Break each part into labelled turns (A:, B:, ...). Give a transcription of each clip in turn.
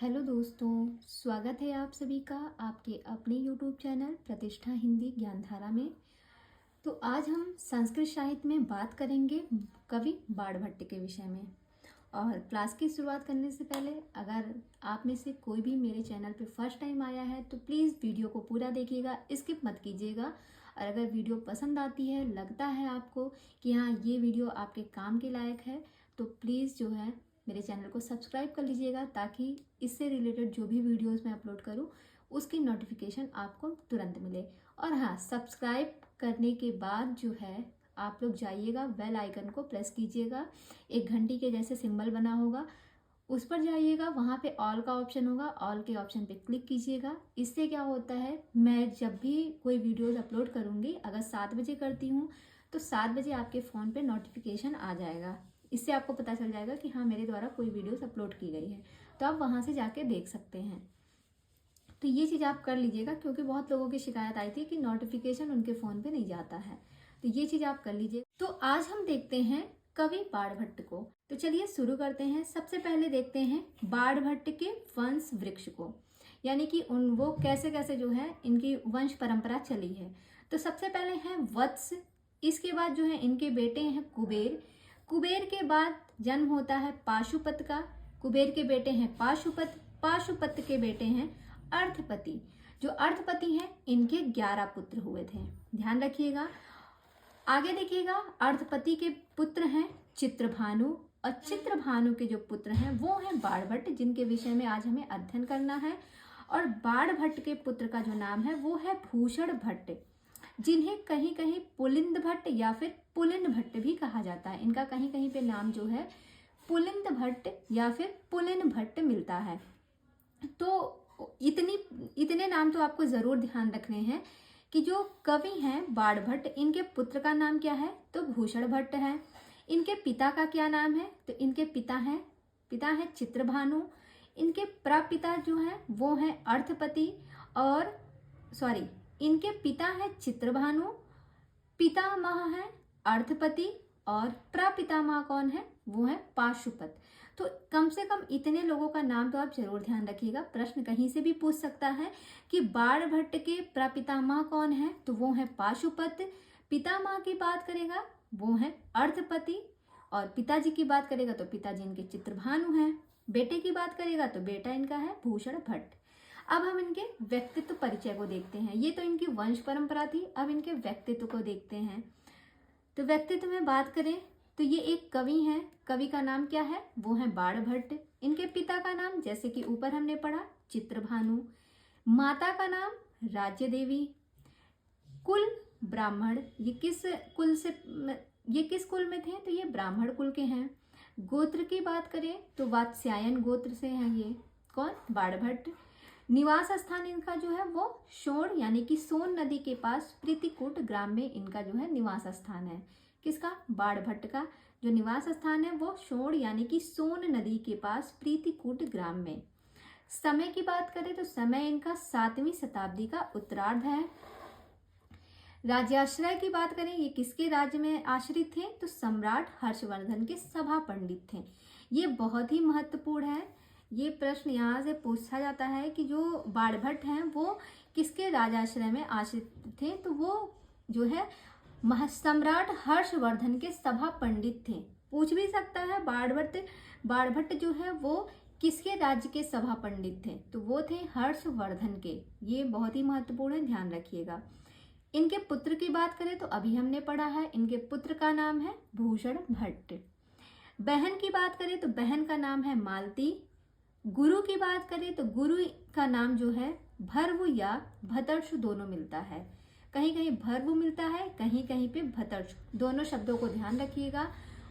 A: Hello दोस्तों, स्वागत है आप सभी का आपके अपने यूट्यूब चैनल प्रतिष्ठा हिंदी ज्ञानधारा में। तो आज हम संस्कृत साहित्य में बात करेंगे कवि बाणभट्ट के विषय में। और क्लास की शुरुआत करने से पहले अगर आप में से कोई भी मेरे चैनल पे फर्स्ट टाइम आया है तो प्लीज़ वीडियो को पूरा देखिएगा, स्किप मत कीजिएगा। और अगर वीडियो पसंद आती है, लगता है आपको कि हाँ ये वीडियो आपके काम के लायक है, तो प्लीज़ जो है मेरे चैनल को सब्सक्राइब कर लीजिएगा, ताकि इससे रिलेटेड जो भी वीडियोस मैं अपलोड करूँ उसकी नोटिफिकेशन आपको तुरंत मिले। और हाँ, सब्सक्राइब करने के बाद जो है आप लोग जाइएगा, बेल आइकन को प्रेस कीजिएगा, एक घंटी के जैसे सिंबल बना होगा उस पर जाइएगा, वहाँ पे ऑल का ऑप्शन होगा, ऑल के ऑप्शन पे क्लिक कीजिएगा। इससे क्या होता है, मैं जब भी कोई वीडियोस अपलोड करूँगी, अगर 7 बजे करती हूँ तो 7 बजे आपके फ़ोन पे नोटिफिकेशन आ जाएगा। इससे आपको पता चल जाएगा कि हाँ मेरे द्वारा कोई वीडियोस अपलोड की गई है, तो आप वहाँ से जाके देख सकते हैं। तो ये चीज़ आप कर लीजिएगा, क्योंकि बहुत लोगों की शिकायत आई थी कि नोटिफिकेशन उनके फ़ोन पे नहीं जाता है। तो ये चीज़ आप कर लीजिए। तो आज हम देखते हैं कवि बाणभट्ट को। तो चलिए शुरू करते हैं। सबसे पहले देखते हैं बाणभट्ट के वंश वृक्ष को, यानी कि वो कैसे कैसे जो है इनकी वंश परंपरा चली है। तो सबसे पहले है वत्स, इसके बाद जो है इनके बेटे हैं कुबेर। कुबेर के बाद जन्म होता है पाशुपत का। कुबेर के बेटे हैं पाशुपत, पाशुपत के बेटे हैं अर्थपति। जो अर्थपति हैं इनके 11 पुत्र हुए थे, ध्यान रखिएगा। आगे देखिएगा, अर्थपति के पुत्र हैं चित्रभानु, और चित्रभानु के जो पुत्र हैं वो हैं बाणभट्ट, जिनके विषय में आज हमें अध्ययन करना है। और बाणभट्ट के पुत्र का जो नाम है वो है भूषण भट्ट, जिन्हें कहीं कहीं पुलिंद भट्ट या फिर पुलिन भट्ट भी कहा जाता है। इनका कहीं कहीं पे नाम जो है पुलिंद भट्ट या फिर पुलिन भट्ट मिलता है। तो इतने नाम तो आपको जरूर ध्यान रखने हैं कि जो कवि हैं बाणभट्ट, इनके पुत्र का नाम क्या है तो भूषण भट्ट है। इनके पिता का क्या नाम है तो इनके पिता है चित्रभानु। इनके प्रपिता जो है वो है अर्थपति, और सॉरी, इनके पिता है चित्रभानु, पितामह है अर्थपति, और प्रपितामह कौन है वो है पाशुपत। तो कम से कम इतने लोगों का नाम तो आप जरूर ध्यान रखिएगा। प्रश्न कहीं से भी पूछ सकता है कि बाणभट्ट के प्रपितामह कौन है, तो वो है पाशुपत। पितामह की बात करेगा वो है अर्थपति, और पिताजी की बात करेगा तो पिताजी इनके चित्रभानु हैं। बेटे की बात करेगा तो बेटा इनका है भूषण भट्ट। अब हम इनके व्यक्तित्व परिचय को देखते हैं। ये तो इनकी वंश परंपरा थी, अब इनके व्यक्तित्व को देखते हैं। तो व्यक्तित्व में बात करें तो ये एक कवि हैं। कवि का नाम क्या है वो है बाणभट्ट। इनके पिता का नाम जैसे कि ऊपर हमने पढ़ा चित्रभानु, माता का नाम राज्य देवी, कुल ब्राह्मण। ये किस कुल में थे तो ये ब्राह्मण कुल के हैं। गोत्र की बात करें तो वात्स्यायन गोत्र से हैं ये, कौन बाणभट्ट। निवास स्थान इनका जो है वो शोण यानी कि सोन नदी के पास प्रीतिकूट ग्राम में इनका जो है निवास स्थान है। किसका बाणभट्ट का जो निवास स्थान है वो शोण यानी कि सोन नदी के पास प्रीतिकूट ग्राम में। समय की बात करें तो समय इनका 7वीं शताब्दी का उत्तरार्ध है। राज्याश्रय की बात करें, ये किसके राज्य में आश्रित थे तो सम्राट हर्षवर्धन के सभा पंडित थे। ये बहुत ही महत्वपूर्ण है। ये प्रश्न यहाँ से पूछा जाता है कि जो बाणभट्ट हैं वो किसके राजाश्रय में आश्रित थे, तो वो जो है सम्राट हर्षवर्धन के सभा पंडित थे। पूछ भी सकता है बाणभट्ट जो है वो किसके राज्य के सभा पंडित थे, तो वो थे हर्षवर्धन के। ये बहुत ही महत्वपूर्ण है, ध्यान रखिएगा। इनके पुत्र की बात करें तो अभी हमने पढ़ा है, इनके पुत्र का नाम है भूषण भट्ट। बहन की बात करें तो बहन का नाम है मालती। गुरु की बात करें तो गुरु का नाम जो है भर्व या भतर्षु दोनों मिलता है। कहीं कहीं भर्व मिलता है, कहीं कहीं पे भतर्षु, दोनों शब्दों को ध्यान रखिएगा।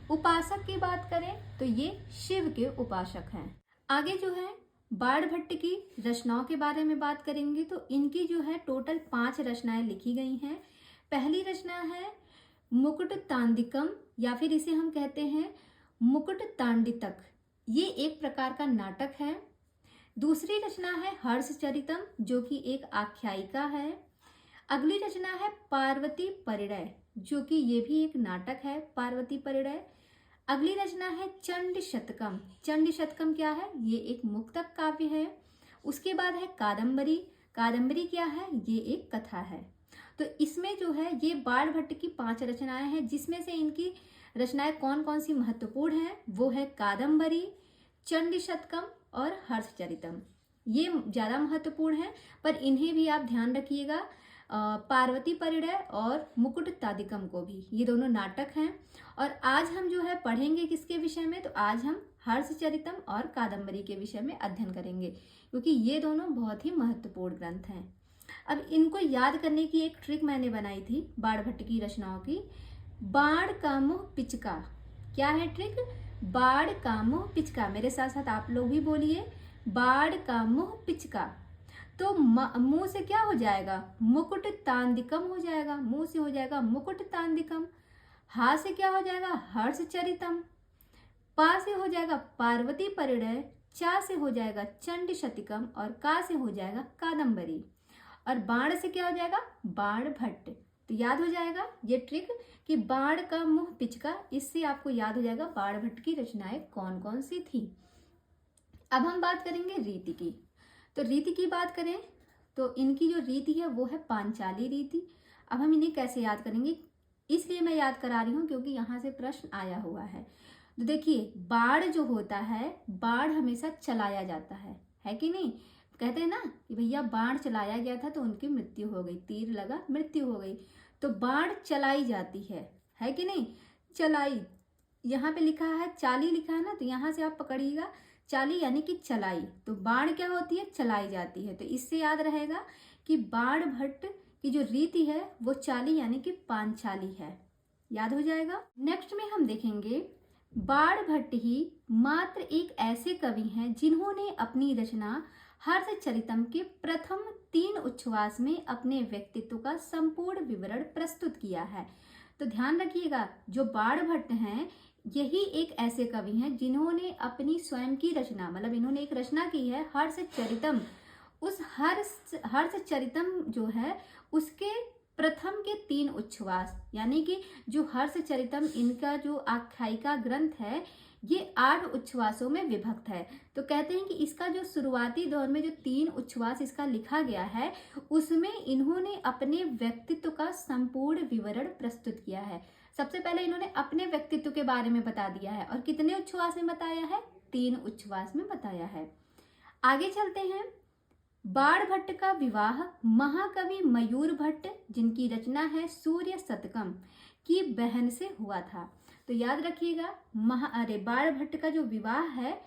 A: उपासक की बात करें तो ये शिव के उपासक हैं। आगे जो है बाणभट्ट की रचनाओं के बारे में बात करेंगे तो इनकी जो है टोटल 5 रचनाएं लिखी गई हैं। पहली रचना है मुकुट तांडिकम, या फिर इसे हम कहते हैं मुकुट तांडितक। ये एक प्रकार का नाटक है। दूसरी रचना है हर्षचरितम, जो कि एक आख्यायिका है। अगली रचना है पार्वती परिणय, जो कि ये भी एक नाटक है, पार्वती परिणय। अगली रचना है चंड शतकम। चंड शतकम क्या है? ये एक मुक्तक काव्य है। उसके बाद है कादम्बरी। कादम्बरी क्या है? ये एक कथा है। तो इसमें जो है ये बाण भट्ट की 5 रचनाएं हैं, जिसमें से इनकी रचनाएं कौन कौन सी महत्वपूर्ण हैं वो है कादम्बरी, चंड शतकम और हर्षचरितम। ये ज्यादा महत्वपूर्ण है, पर इन्हें भी आप ध्यान रखिएगा। पार्वती परिणय और मुकुट तादिकम को भी, ये दोनों नाटक हैं। और आज हम जो है पढ़ेंगे किसके विषय में? तो आज हम हर्षचरितम और कादम्बरी के विषय में अध्ययन करेंगे, क्योंकि ये दोनों बहुत ही महत्वपूर्ण ग्रंथ हैं। अब इनको याद करने की एक ट्रिक मैंने बनाई थी बाण भट्ट की रचनाओं की। बाण का मुंह पिचका। क्या है ट्रिक? बाण का मुंह पिचका। मेरे साथ साथ आप लोग भी बोलिए, बाण का मुंह पिचका। तो मुंह से क्या हो जाएगा? मुकुट तांदिकम हो जाएगा। मुंह से हो जाएगा मुकुट तांदिकम। हा से क्या हो जाएगा? हर्षचरितम। पा से हो जाएगा पार्वती परिणय। चा से हो जाएगा चंड शतकम और का से हो जाएगा कादम्बरी। और बाण से क्या हो जाएगा? बाण भट्ट। तो याद हो जाएगा ये ट्रिक कि बाण का मुंह पिचका, इससे आपको याद हो जाएगा बाण भट्ट की रचनाएं कौन कौन सी थी। अब हम बात करेंगे रीति की। तो रीति की बात करें तो इनकी जो रीति है वो है पांचाली रीति। अब हम इन्हें कैसे याद करेंगे? इसलिए मैं याद करा रही हूँ क्योंकि यहाँ से प्रश्न आया हुआ है। तो देखिए, बाण जो होता है, बाण हमेशा चलाया जाता है कि नहीं? कहते हैं ना कि भैया बाण चलाया गया था तो उनकी मृत्यु हो गई, तीर लगा मृत्यु हो गई। तो बाण चलाई जाती है कि नहीं? चलाई, यहाँ पे लिखा है चाली लिखा है ना, तो यहाँ से आप पकड़िएगा चाली यानी कि चलाई। तो बाण क्या होती है? चलाई जाती है। तो इससे याद रहेगा कि बाण भट्ट की जो रीति है वो चाली यानी कि पांचाली है। याद हो जाएगा। नेक्स्ट में हम देखेंगे बाण भट्ट ही मात्र एक ऐसे कवि हैं जिन्होंने अपनी रचना हर्षचरितम के प्रथम 3 उच्छ्वास में अपने व्यक्तित्व का संपूर्ण विवरण प्रस्तुत किया है। तो ध्यान रखिएगा, जो बाण भट्ट हैं यही एक ऐसे कवि हैं जिन्होंने अपनी स्वयं की रचना, मतलब इन्होंने एक रचना की है हर्षचरितम। उस हर्षचरितम जो है उसके प्रथम के 3 उच्छ्वास, यानी कि जो हर्षचरितम इनका जो आख्यायिका ग्रंथ है ये 8 उच्छ्वासों में विभक्त है। तो कहते हैं कि इसका जो शुरुआती दौर में जो 3 उच्छ्वास इसका लिखा गया है उसमें इन्होंने अपने व्यक्तित्व का संपूर्ण विवरण प्रस्तुत किया है। सबसे पहले इन्होंने अपने व्यक्तित्व के बारे में बता दिया है, और कितने उच्छ्वास में बताया है? 3 उच्छ्वास में बताया है। आगे चलते हैं। बाण भट्ट का विवाह महाकवि मयूर भट्ट, जिनकी रचना है सूर्य शतकम, की बहन से हुआ था। तो याद रखिएगा, बाण भट्ट का जो विवाह है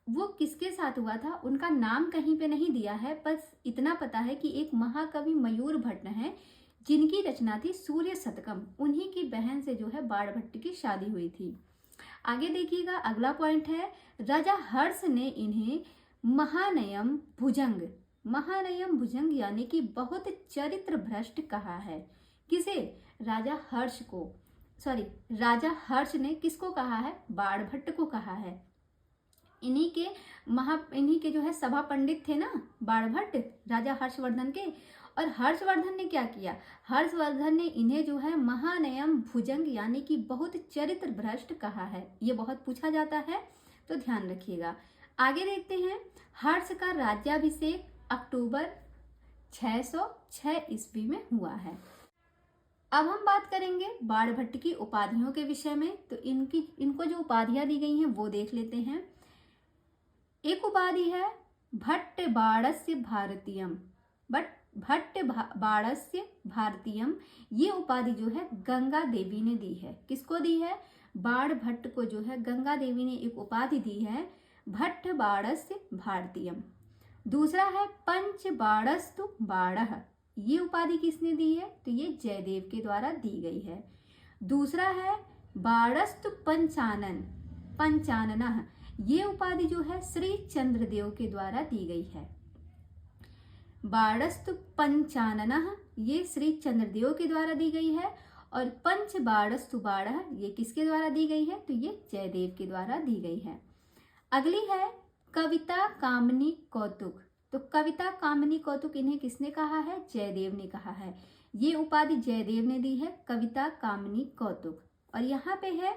A: वो किसके साथ हुआ था? उनका नाम कहीं पे नहीं दिया है, बस इतना पता है कि एक महाकवि मयूर भट्ट है जिनकी रचना थी सूर्य शतकम, उन्हीं की बहन से जो है बाण भट्ट की शादी हुई थी। आगे देखिएगा, अगला पॉइंट है राजा हर्ष ने इन्हें महानयम भुजंग, महानयम भुजंग यानी कि बहुत चरित्र भ्रष्ट कहा है। किसे? राजा हर्ष को, सॉरी, राजा हर्ष ने किसको कहा है? बाण भट्ट को कहा है। इन्हीं के जो है सभा पंडित थे ना बाण भट्ट, राजा हर्षवर्धन के। और हर्षवर्धन ने क्या किया? हर्षवर्धन ने इन्हें जो है महानयम भुजंग यानी कि बहुत चरित्र भ्रष्ट कहा है। ये बहुत पूछा जाता है, तो ध्यान रखिएगा। आगे देखते हैं। हर्ष का राज्याभिषेक अक्टूबर 606 ईस्वी में हुआ है। अब हम बात करेंगे बाण भट्ट की उपाधियों के विषय में। तो इनको जो उपाधियां दी गई हैं वो देख लेते हैं। एक उपाधि है भट्ट बाणस्य भारतीयम, भट्ट बाणस्य भारतीयम। ये उपाधि जो है गंगा देवी ने दी है। किसको दी है? बाण भट्ट को जो है गंगा देवी ने एक उपाधि दी है भट्ट बाणस्य भारतीयम। दूसरा है पंच बाणस्तु बाणः, ये उपाधि किसने दी है? तो ये जयदेव के द्वारा दी गई है। दूसरा है बाणस्तु पंचानन, पंचाननः, ये उपाधि जो है श्री चंद्रदेव के द्वारा दी गई है। बाणस्तु पंचाननः, ये श्री चंद्रदेव के द्वारा दी गई है। और पंच बाणस्तु बाणः, ये किसके द्वारा दी गई है? तो ये जयदेव के द्वारा दी गई है। अगली है कविता कामनी कौतुक। तो कविता कामनी कौतुक इन्हें किसने कहा है? जयदेव ने कहा है। ये उपाधि जयदेव ने दी है, कविता कामनी कौतुक। और यहाँ पे है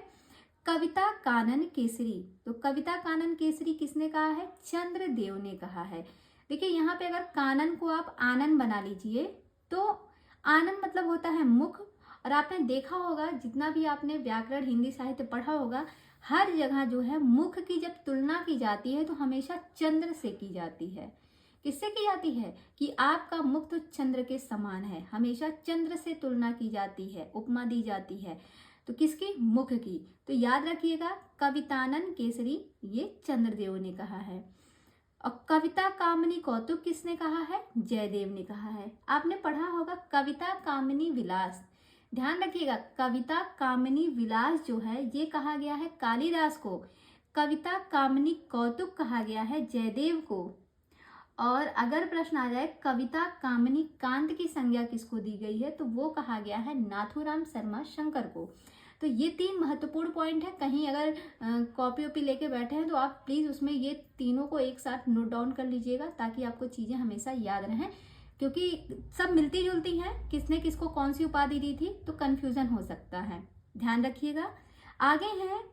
A: कविता कानन केसरी, तो कविता कानन केसरी किसने कहा है? चंद्रदेव ने कहा है। देखिए यहाँ पे अगर कानन को आप आनन बना लीजिए तो आनन मतलब होता है मुख, और आपने देखा होगा जितना भी आपने व्याकरण हिंदी साहित्य पढ़ा होगा, हर जगह जो है मुख की जब तुलना की जाती है तो हमेशा चंद्र से की जाती है। किससे की जाती है? कि आपका मुख तो चंद्र के समान है, हमेशा चंद्र से तुलना की जाती है, उपमा दी जाती है। तो किसकी? मुख की। तो याद रखिएगा कवितानन केसरी ये चंद्रदेव ने कहा है। और कविता कामिनी कौतुक किसने कहा है? जयदेव ने कहा है। आपने पढ़ा होगा कविता कामिनी विलास, ध्यान रखिएगा कविता कामिनी विलास जो है ये कहा गया है कालिदास को, कविता कामिनी कौतुक कहा गया है जयदेव को। और अगर प्रश्न आ जाए कविता कामिनी कांत की संज्ञा किसको दी गई है, तो वो कहा गया है नाथूराम शर्मा शंकर को। तो ये 3 महत्वपूर्ण पॉइंट है, कहीं अगर कॉपी वॉपी लेके बैठे हैं तो आप प्लीज़ उसमें ये तीनों को एक साथ नोट डाउन कर लीजिएगा ताकि आपको चीज़ें हमेशा याद रहें, क्योंकि सब मिलती जुलती हैं, किसने किसको कौन सी उपाधि दी थी तो कन्फ्यूजन हो सकता है, ध्यान रखिएगा। आगे है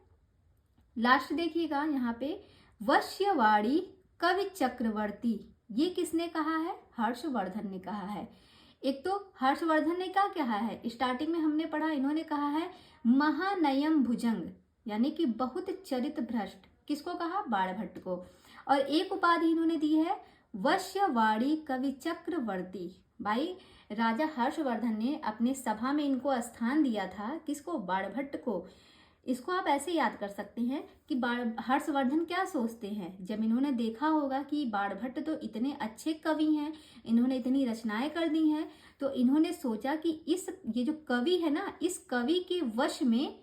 A: लास्ट, देखिएगा यहाँ पे वश्यवाड़ी कवि चक्रवर्ती, ये किसने कहा है? हर्षवर्धन ने कहा है। एक तो हर्षवर्धन ने क्या कहा है, स्टार्टिंग में हमने पढ़ा, इन्होंने कहा है महानयम भुजंग, यानी कि बहुत चरित भ्रष्ट, किसको कहा? बाणभट्ट को। और एक उपाधि इन्होंने दी है वश्यवाड़ी कवि चक्रवर्ती। भाई राजा हर्षवर्धन ने अपने सभा में इनको स्थान दिया था, किसको? बाणभट्ट को। इसको आप ऐसे याद कर सकते हैं कि हर्षवर्धन क्या सोचते हैं, जब इन्होंने देखा होगा कि बाणभट्ट तो इतने अच्छे कवि हैं, इन्होंने इतनी रचनाएं कर दी हैं, तो इन्होंने सोचा कि ये जो कवि है ना, इस कवि के वश में,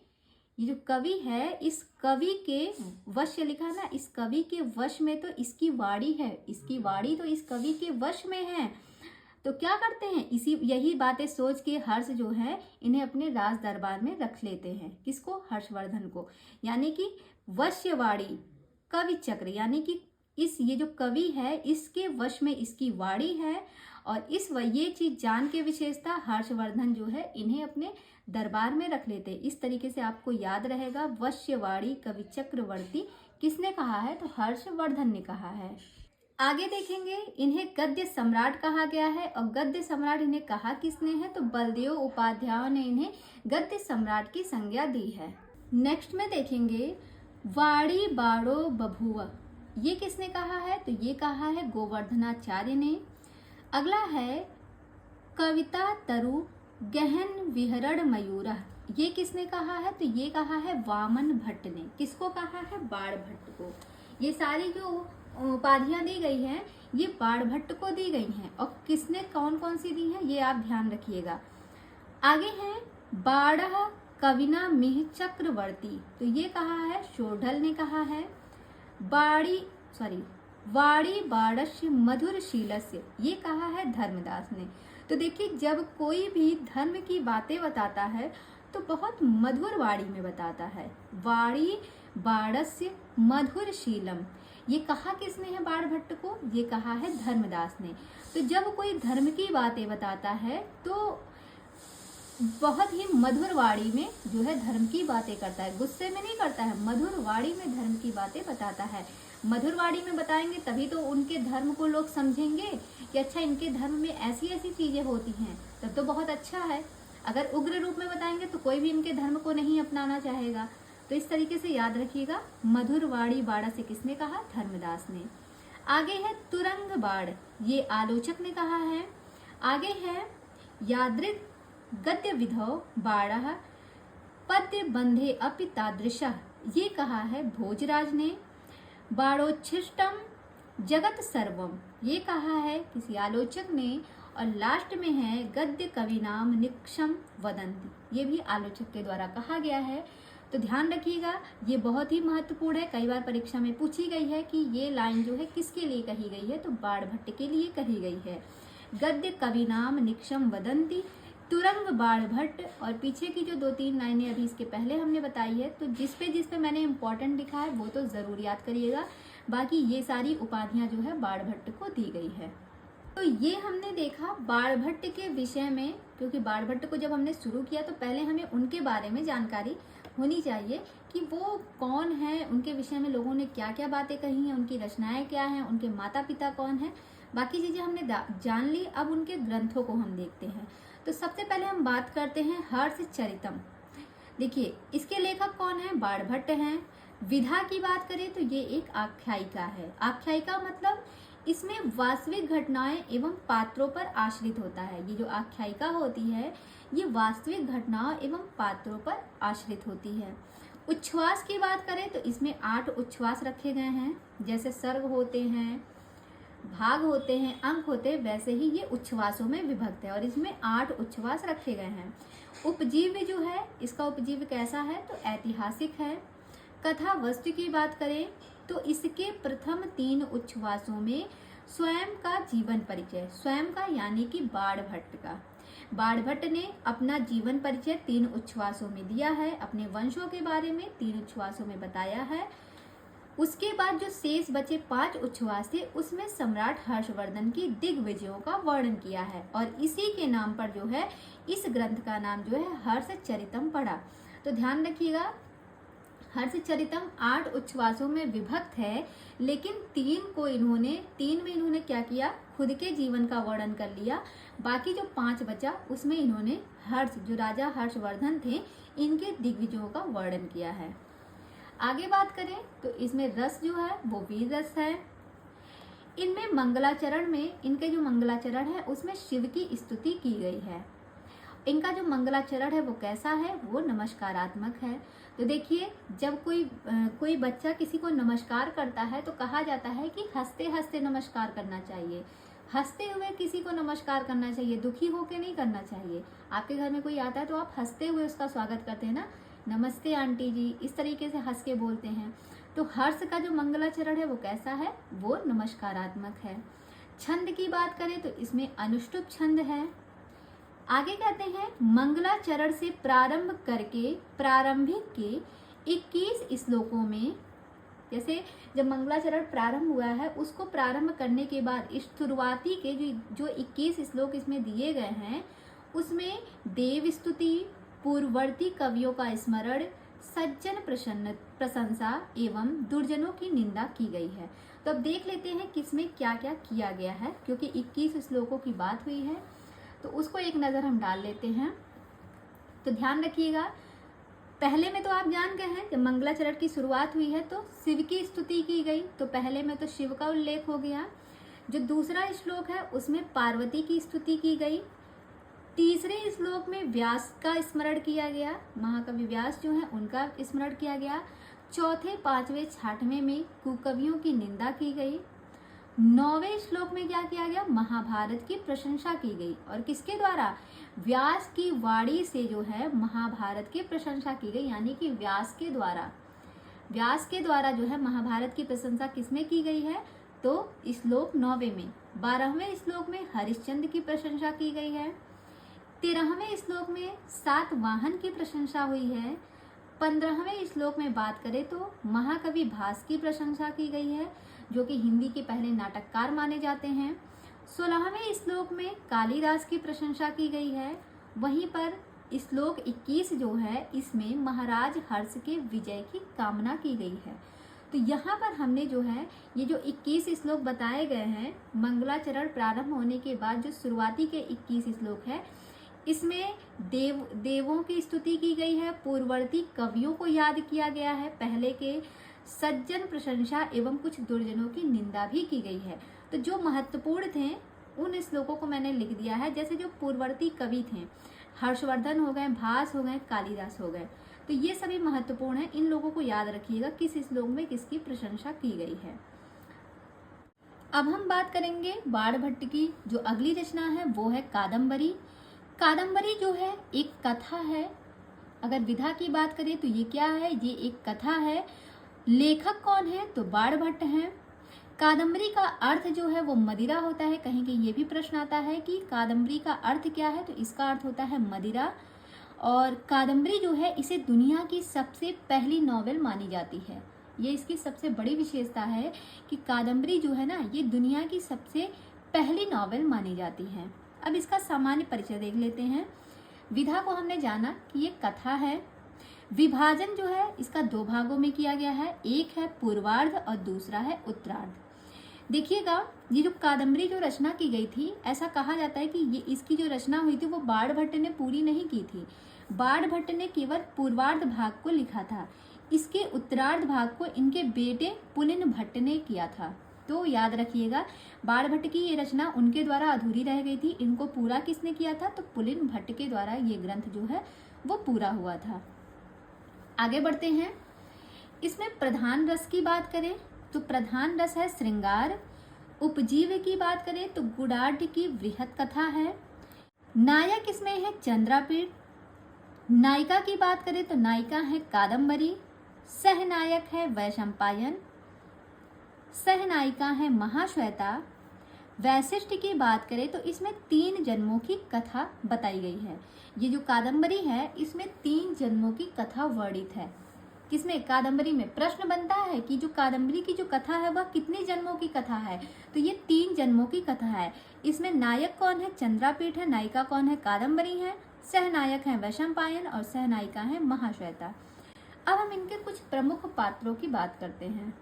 A: ये जो कवि है इस कवि के वश लिखा है ना, इस कवि के वश में तो इसकी वाणी है, इसकी वाणी तो इस कवि के वश में है। तो क्या करते हैं, यही बातें सोच के हर्ष जो है इन्हें अपने राज दरबार में रख लेते हैं, किसको? हर्षवर्धन को। यानी कि वश्यवाड़ी कवि चक्र, यानी कि ये जो कवि है इसके वश में इसकी वाणी है, और ये चीज जान के विशेषता हर्षवर्धन जो है इन्हें अपने दरबार में रख लेते हैं। इस तरीके से आपको याद रहेगा वश्यवाड़ी कवि चक्रवर्ती किसने कहा है, तो हर्षवर्धन ने कहा है। आगे देखेंगे इन्हें गद्य सम्राट कहा गया है, और गद्य सम्राट इन्हें कहा किसने है, तो बलदेव उपाध्याय ने इन्हें गद्य सम्राट की संज्ञा दी है। नेक्स्ट में देखेंगे वाड़ी बाड़ो बभुआ, ये किसने कहा है, तो ये कहा है गोवर्धनाचार्य ने। अगला है कविता तरु गहन विहरण मयूरा, ये किसने कहा है, तो ये कहा है वामन भट्ट ने। किसको कहा है? बाणभट्ट को। ये सारी जो उपाधियां दी गई हैं ये बाणभट्ट को दी गई हैं, और किसने कौन कौन सी दी हैं ये आप ध्यान रखिएगा। आगे है बाड़ह कविना मिह चक्रवर्ती, तो ये कहा है शोढल ने कहा है। वाड़ी बाड़स्य मधुर शीलस्य, ये कहा है धर्मदास ने। तो देखिए जब कोई भी धर्म की बातें बताता है तो बहुत मधुर वाणी में बताता है। वाड़ी बाड़स्य मधुर शीलम, ये कहा किसने है बाणभट्ट को? ये कहा है धर्मदास ने। तो जब कोई धर्म की बातें बताता है तो बहुत ही मधुर वाणी में जो है धर्म की बातें करता है, गुस्से में नहीं करता है, मधुर वाणी में धर्म की बातें बताता है। मधुर वाणी में बताएंगे तभी तो उनके धर्म को लोग समझेंगे कि अच्छा इनके धर्म में ऐसी ऐसी चीजें होती हैं, तब तो बहुत अच्छा है। अगर उग्र रूप में बताएंगे तो कोई भी इनके धर्म को नहीं अपनाना चाहेगा। तो इस तरीके से याद रखिएगा मधुर वाणी बाड़ा से किसने कहा? धर्मदास ने। आगे है तुरंग बाड़, ये आलोचक ने कहा है। आगे है यादृक गद्य विधौ बाड़ा पद्य बंधे अपि तादृशः, ये कहा है भोजराज ने। बाड़ोच्छिष्टम जगत सर्वम, ये कहा है किसी आलोचक ने। और लास्ट में है गद्य कवि नाम निक्षम वदंती, ये भी आलोचक के द्वारा कहा गया है। तो ध्यान रखिएगा ये बहुत ही महत्वपूर्ण है, कई बार परीक्षा में पूछी गई है कि ये लाइन जो है किसके लिए कही गई है, तो बाणभट्ट के लिए कही गई है। गद्य कवि नाम निक्षम वदंती तुरंग बाणभट्ट। और पीछे की जो 2-3 लाइनें अभी इसके पहले हमने बताई है, तो जिस पे मैंने इंपॉर्टेंट लिखा है वो तो जरूर याद करिएगा। बाकी ये सारी उपाधियां जो है बाणभट्ट को दी गई है। तो ये हमने देखा बाणभट्ट के विषय में, क्योंकि बाणभट्ट को जब हमने शुरू किया तो पहले हमें उनके बारे में जानकारी होनी चाहिए कि वो कौन है, उनके विषय में लोगों ने क्या क्या बातें कही हैं, उनकी रचनाएं क्या हैं, उनके माता पिता कौन हैं, बाकी चीज़ें हमने जान ली। अब उनके ग्रंथों को हम देखते हैं। तो सबसे पहले हम बात करते हैं हर्षचरितम्। देखिए, इसके लेखक कौन है? बाणभट्ट हैं। विधा की बात करें तो ये एक आख्यायिका है। आख्यायिका मतलब इसमें वास्तविक घटनाएं एवं पात्रों पर आश्रित होता है। ये जो आख्यायिका होती है ये वास्तविक घटनाओं एवं पात्रों पर आश्रित होती है। उच्छ्वास की बात करें तो इसमें 8 उच्छ्वास रखे गए हैं। जैसे सर्ग होते हैं, भाग होते हैं, अंक होते हैं, वैसे ही ये उच्छ्वासों में विभक्त है और इसमें 8 उच्छ्वास रखे गए हैं। उपजीव्य जो है, इसका उपजीव्य कैसा है? तो ऐतिहासिक है। कथा वस्तु की बात करें तो इसके प्रथम 3 उच्छ्वासों में स्वयं का जीवन परिचय, स्वयं का यानी कि बाणभट्ट का, बाणभट्ट ने अपना जीवन परिचय 3 उच्छ्वासों में दिया है। अपने वंशों के बारे में 3 उच्छ्वासों में बताया है। उसके बाद जो शेष बचे 5 उच्छ्वास थे उसमें सम्राट हर्षवर्धन की दिग्विजयों का वर्णन किया है और इसी के नाम पर जो है इस ग्रंथ का नाम जो है हर्षचरितम् पड़ा। तो ध्यान रखिएगा, हर्षचरितम् 8 उच्छ्वासों में विभक्त है, लेकिन 3 में इन्होंने क्या किया? खुद के जीवन का वर्णन कर लिया। बाकी जो 5 बचा उसमें इन्होंने हर्ष, जो राजा हर्षवर्धन थे, इनके दिग्विजयों का वर्णन किया है। आगे बात करें तो इसमें रस जो है वो वीर रस है। इनमें मंगलाचरण में, इनके जो मंगलाचरण है उसमें शिव की स्तुति की गई है। इनका जो मंगलाचरण है वो कैसा है? वो नमस्कारात्मक है। तो देखिए, जब कोई बच्चा किसी को नमस्कार करता है तो कहा जाता है कि हंसते हंसते नमस्कार करना चाहिए, हंसते हुए किसी को नमस्कार करना चाहिए, दुखी होकर नहीं करना चाहिए। आपके घर में कोई आता है तो आप हंसते हुए उसका स्वागत करते हैं ना, नमस्ते आंटी जी, इस तरीके से हंस के बोलते हैं। तो हर्ष का जो मंगलाचरण है वो कैसा है? वो नमस्कारात्मक है। छंद की बात करें तो इसमें अनुष्टुप छंद है। आगे कहते हैं मंगलाचरण से प्रारंभ करके प्रारंभिक के 21 श्लोकों में, जैसे जब मंगलाचरण प्रारंभ हुआ है उसको प्रारंभ करने के बाद इस शुरुआती के जो 21 श्लोक इसमें दिए गए हैं उसमें देव स्तुति, पूर्ववर्ती कवियों का स्मरण, सज्जन प्रशंसा एवं दुर्जनों की निंदा की गई है। तो अब देख लेते हैं किसमें क्या क्या किया गया है, क्योंकि 21 श्लोकों की बात हुई है तो उसको एक नज़र हम डाल लेते हैं। तो ध्यान रखिएगा, पहले में तो आप जान गए हैं जब मंगलाचरण की शुरुआत हुई है तो शिव की स्तुति की गई, तो पहले में तो शिव का उल्लेख हो गया। जो दूसरा श्लोक है उसमें पार्वती की स्तुति की गई। तीसरे श्लोक में व्यास का स्मरण किया गया, महाकवि व्यास जो है उनका स्मरण किया गया। चौथे, पांचवें, छठवें में कुकवियों की निंदा की गई। 9वें श्लोक में क्या किया गया? महाभारत की प्रशंसा की गई। और किसके द्वारा? व्यास की वाणी से जो है महाभारत की प्रशंसा की गई, यानी कि व्यास के द्वारा जो है महाभारत की प्रशंसा किसमें की गई है? तो श्लोक 9वें में। 12वें श्लोक में हरिश्चंद्र की प्रशंसा की गई है। 13वें श्लोक में सातवाहन की प्रशंसा हुई है। 15वें श्लोक में बात करें तो महाकवि भास की प्रशंसा की गई है, जो कि हिंदी के पहले नाटककार माने जाते हैं। 16वें श्लोक में कालिदास की प्रशंसा की गई है। वहीं पर श्लोक 21 जो है इसमें महाराज हर्ष के विजय की कामना की गई है। तो यहाँ पर हमने जो है ये जो 21 श्लोक बताए गए हैं, मंगलाचरण प्रारंभ होने के बाद जो शुरुआती के 21 श्लोक है इसमें देवों की स्तुति की गई है, पूर्ववर्ती कवियों को याद किया गया है, पहले के सज्जन प्रशंसा एवं कुछ दुर्जनों की निंदा भी की गई है। तो जो महत्वपूर्ण थे उन श्लोकों को मैंने लिख दिया है। जैसे जो पूर्ववर्ती कवि थे, हर्षवर्धन हो गए, भास हो गए, कालिदास हो गए, तो ये सभी महत्वपूर्ण है। इन लोगों को याद रखिएगा किस श्लोक में किसकी प्रशंसा की गई है। अब हम बात करेंगे बाणभट्ट की जो अगली रचना है वो है कादम्बरी। कादम्बरी जो है एक कथा है। अगर विधा की बात करें तो ये क्या है? ये एक कथा है। लेखक कौन है? तो बाणभट्ट हैं। कादम्बरी का अर्थ जो है वो मदिरा होता है। कहीं कहीं ये भी प्रश्न आता है कि कादम्बरी का अर्थ क्या है, तो इसका अर्थ होता है मदिरा। और कादम्बरी जो है इसे दुनिया की सबसे पहली नॉवेल मानी जाती है। ये इसकी सबसे बड़ी विशेषता है कि कादम्बरी जो है ना ये दुनिया की सबसे पहली नॉवेल मानी जाती है। अब इसका सामान्य परिचय देख लेते हैं। विधा को हमने जाना कि ये कथा है। विभाजन जो है इसका दो भागों में किया गया है, एक है पूर्वार्ध और दूसरा है उत्तरार्ध। देखिएगा, ये जो कादम्बरी जो रचना की गई थी, ऐसा कहा जाता है कि ये इसकी जो रचना हुई थी वो बाणभट्ट ने पूरी नहीं की थी। बाणभट्ट ने केवल पूर्वार्ध भाग को लिखा था, इसके उत्तरार्ध भाग को इनके बेटे पुलिन भट्ट ने किया था। तो याद रखिएगा, बाणभट्ट की ये रचना उनके द्वारा अधूरी रह गई थी, इनको पूरा किसने किया था? तो पुलिन भट्ट के द्वारा ये ग्रंथ जो है वो पूरा हुआ था। आगे बढ़ते हैं। इसमें प्रधान रस की बात करें तो प्रधान रस है श्रृंगार। उपजीव्य की बात करें तो गुडाढ़ की वृहत कथा है। नायक इसमें है चंद्रापीठ। नायिका की बात करें तो नायिका है कादम्बरी। सहनायक है वैशंपायन। सहनायिका है महाश्वेता। वैशिष्ट की बात करें तो इसमें 3 जन्मों की कथा बताई गई है। ये जो कादम्बरी है इसमें 3 जन्मों की कथा वर्णित है। किसमें? कादम्बरी में। प्रश्न बनता है कि जो कादम्बरी की जो कथा है वह कितने जन्मों की कथा है? तो ये 3 जन्मों की कथा है। इसमें नायक कौन है? चंद्रापीठ है। नायिका कौन है? कादम्बरी है। सहनायक है वैशंपायन और सहनायिका है महाश्वेता। अब हम इनके कुछ प्रमुख पात्रों की बात करते हैं।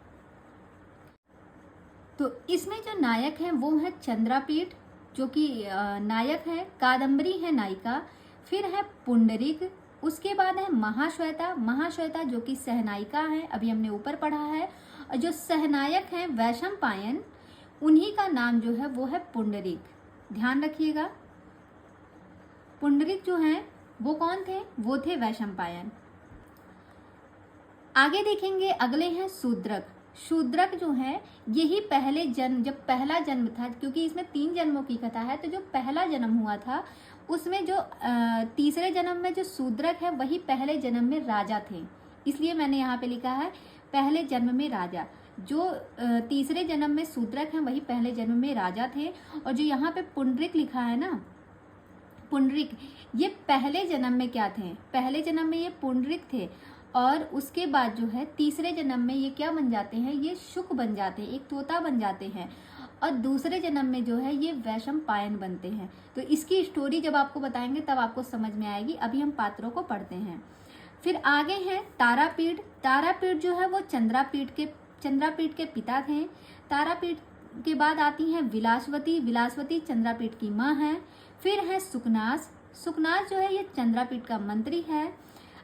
A: तो इसमें जो नायक हैं वो है चंद्रापीठ, जो कि नायक है। कादम्बरी है नायिका। फिर है पुंडरीक। उसके बाद है महाश्वेता। महाश्वेता जो कि सहनायिका है, अभी हमने ऊपर पढ़ा है। और जो सहनायक हैं वैशंपायन, उन्हीं का नाम जो है वो है पुंडरीक। ध्यान रखिएगा, पुंडरीक जो हैं वो कौन थे? वो थे वैशंपायन। आगे देखेंगे, अगले हैं शूद्रक। शूद्रक जो है यही पहले जन्म, जब पहला जन्म था, क्योंकि इसमें 3 जन्मों की कथा है, तो जो पहला जन्म हुआ था उसमें जो तीसरे जन्म में जो शूद्रक है वही पहले जन्म में राजा थे, इसलिए मैंने यहाँ पे लिखा है पहले जन्म में राजा। जो तीसरे जन्म में शूद्रक हैं वही पहले जन्म में राजा थे। और जो यहाँ पे पुंडरीक लिखा है ना, पुंडरीक, ये पहले जन्म में क्या थे? पहले जन्म में ये पुंडरीक थे और उसके बाद जो है तीसरे जन्म में ये क्या बन जाते हैं? ये शुक बन जाते हैं, एक तोता बन जाते हैं। और दूसरे जन्म में जो है ये वैशंपायन बनते हैं। तो इसकी स्टोरी जब आपको बताएंगे तब आपको समझ में आएगी। अभी हम पात्रों को पढ़ते हैं। फिर आगे है तारापीठ। तारापीठ जो है वो चंद्रापीठ के पिता थे। तारापीठ के बाद आती है विलासवती। विलासवती चंद्रापीठ की माँ है। फिर है सुकनास। सुकनास जो है ये चंद्रापीठ का मंत्री है।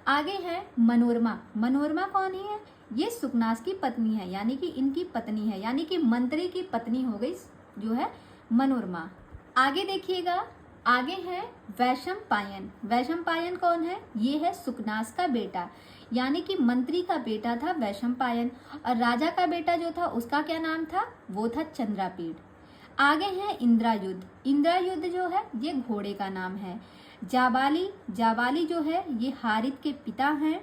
A: आगे है मनोरमा। मनोरमा कौन है? ये सुकनास की पत्नी है, यानी कि इनकी पत्नी है, यानी कि मंत्री की पत्नी हो गई जो है मनोरमा। आगे देखिएगा, आगे है वैशंपायन। वैशंपायन कौन है? ये है सुकनास का बेटा, यानी कि मंत्री का बेटा था वैशंपायन। और राजा का बेटा जो था उसका क्या नाम था? वो था चंद्रापीठ। आगे है इंद्रायुध। इंद्रायुध जो है ये घोड़े का नाम है। जाबाली। जाबाली जो है ये हारित के पिता हैं।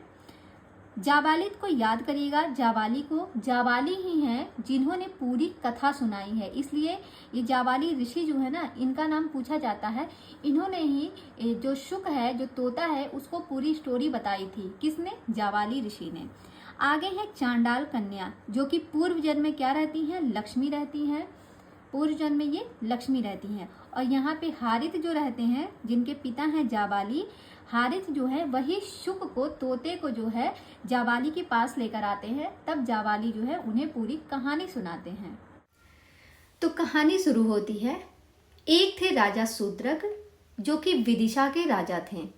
A: जाबालित को याद करिएगा, जाबाली को, जाबाली ही हैं जिन्होंने पूरी कथा सुनाई है, इसलिए ये जाबाली ऋषि जो है ना, इनका नाम पूछा जाता है। इन्होंने ही जो शुक है, जो तोता है, उसको पूरी स्टोरी बताई थी। किसने? जाबाली ऋषि ने। आगे है चांडाल कन्या, जो कि पूर्व जन्म में क्या रहती हैं? लक्ष्मी रहती हैं। पूर्व जन्म में ये लक्ष्मी रहती हैं। और यहाँ पे हारित जो रहते हैं, जिनके पिता हैं जाबाली, हारित जो है वही शुक को, तोते को जो है जाबाली के पास लेकर आते हैं। तब जाबाली जो है उन्हें पूरी कहानी सुनाते हैं। तो कहानी शुरू होती है। एक थे राजा शूद्रक, जो कि विदिशा के राजा थे।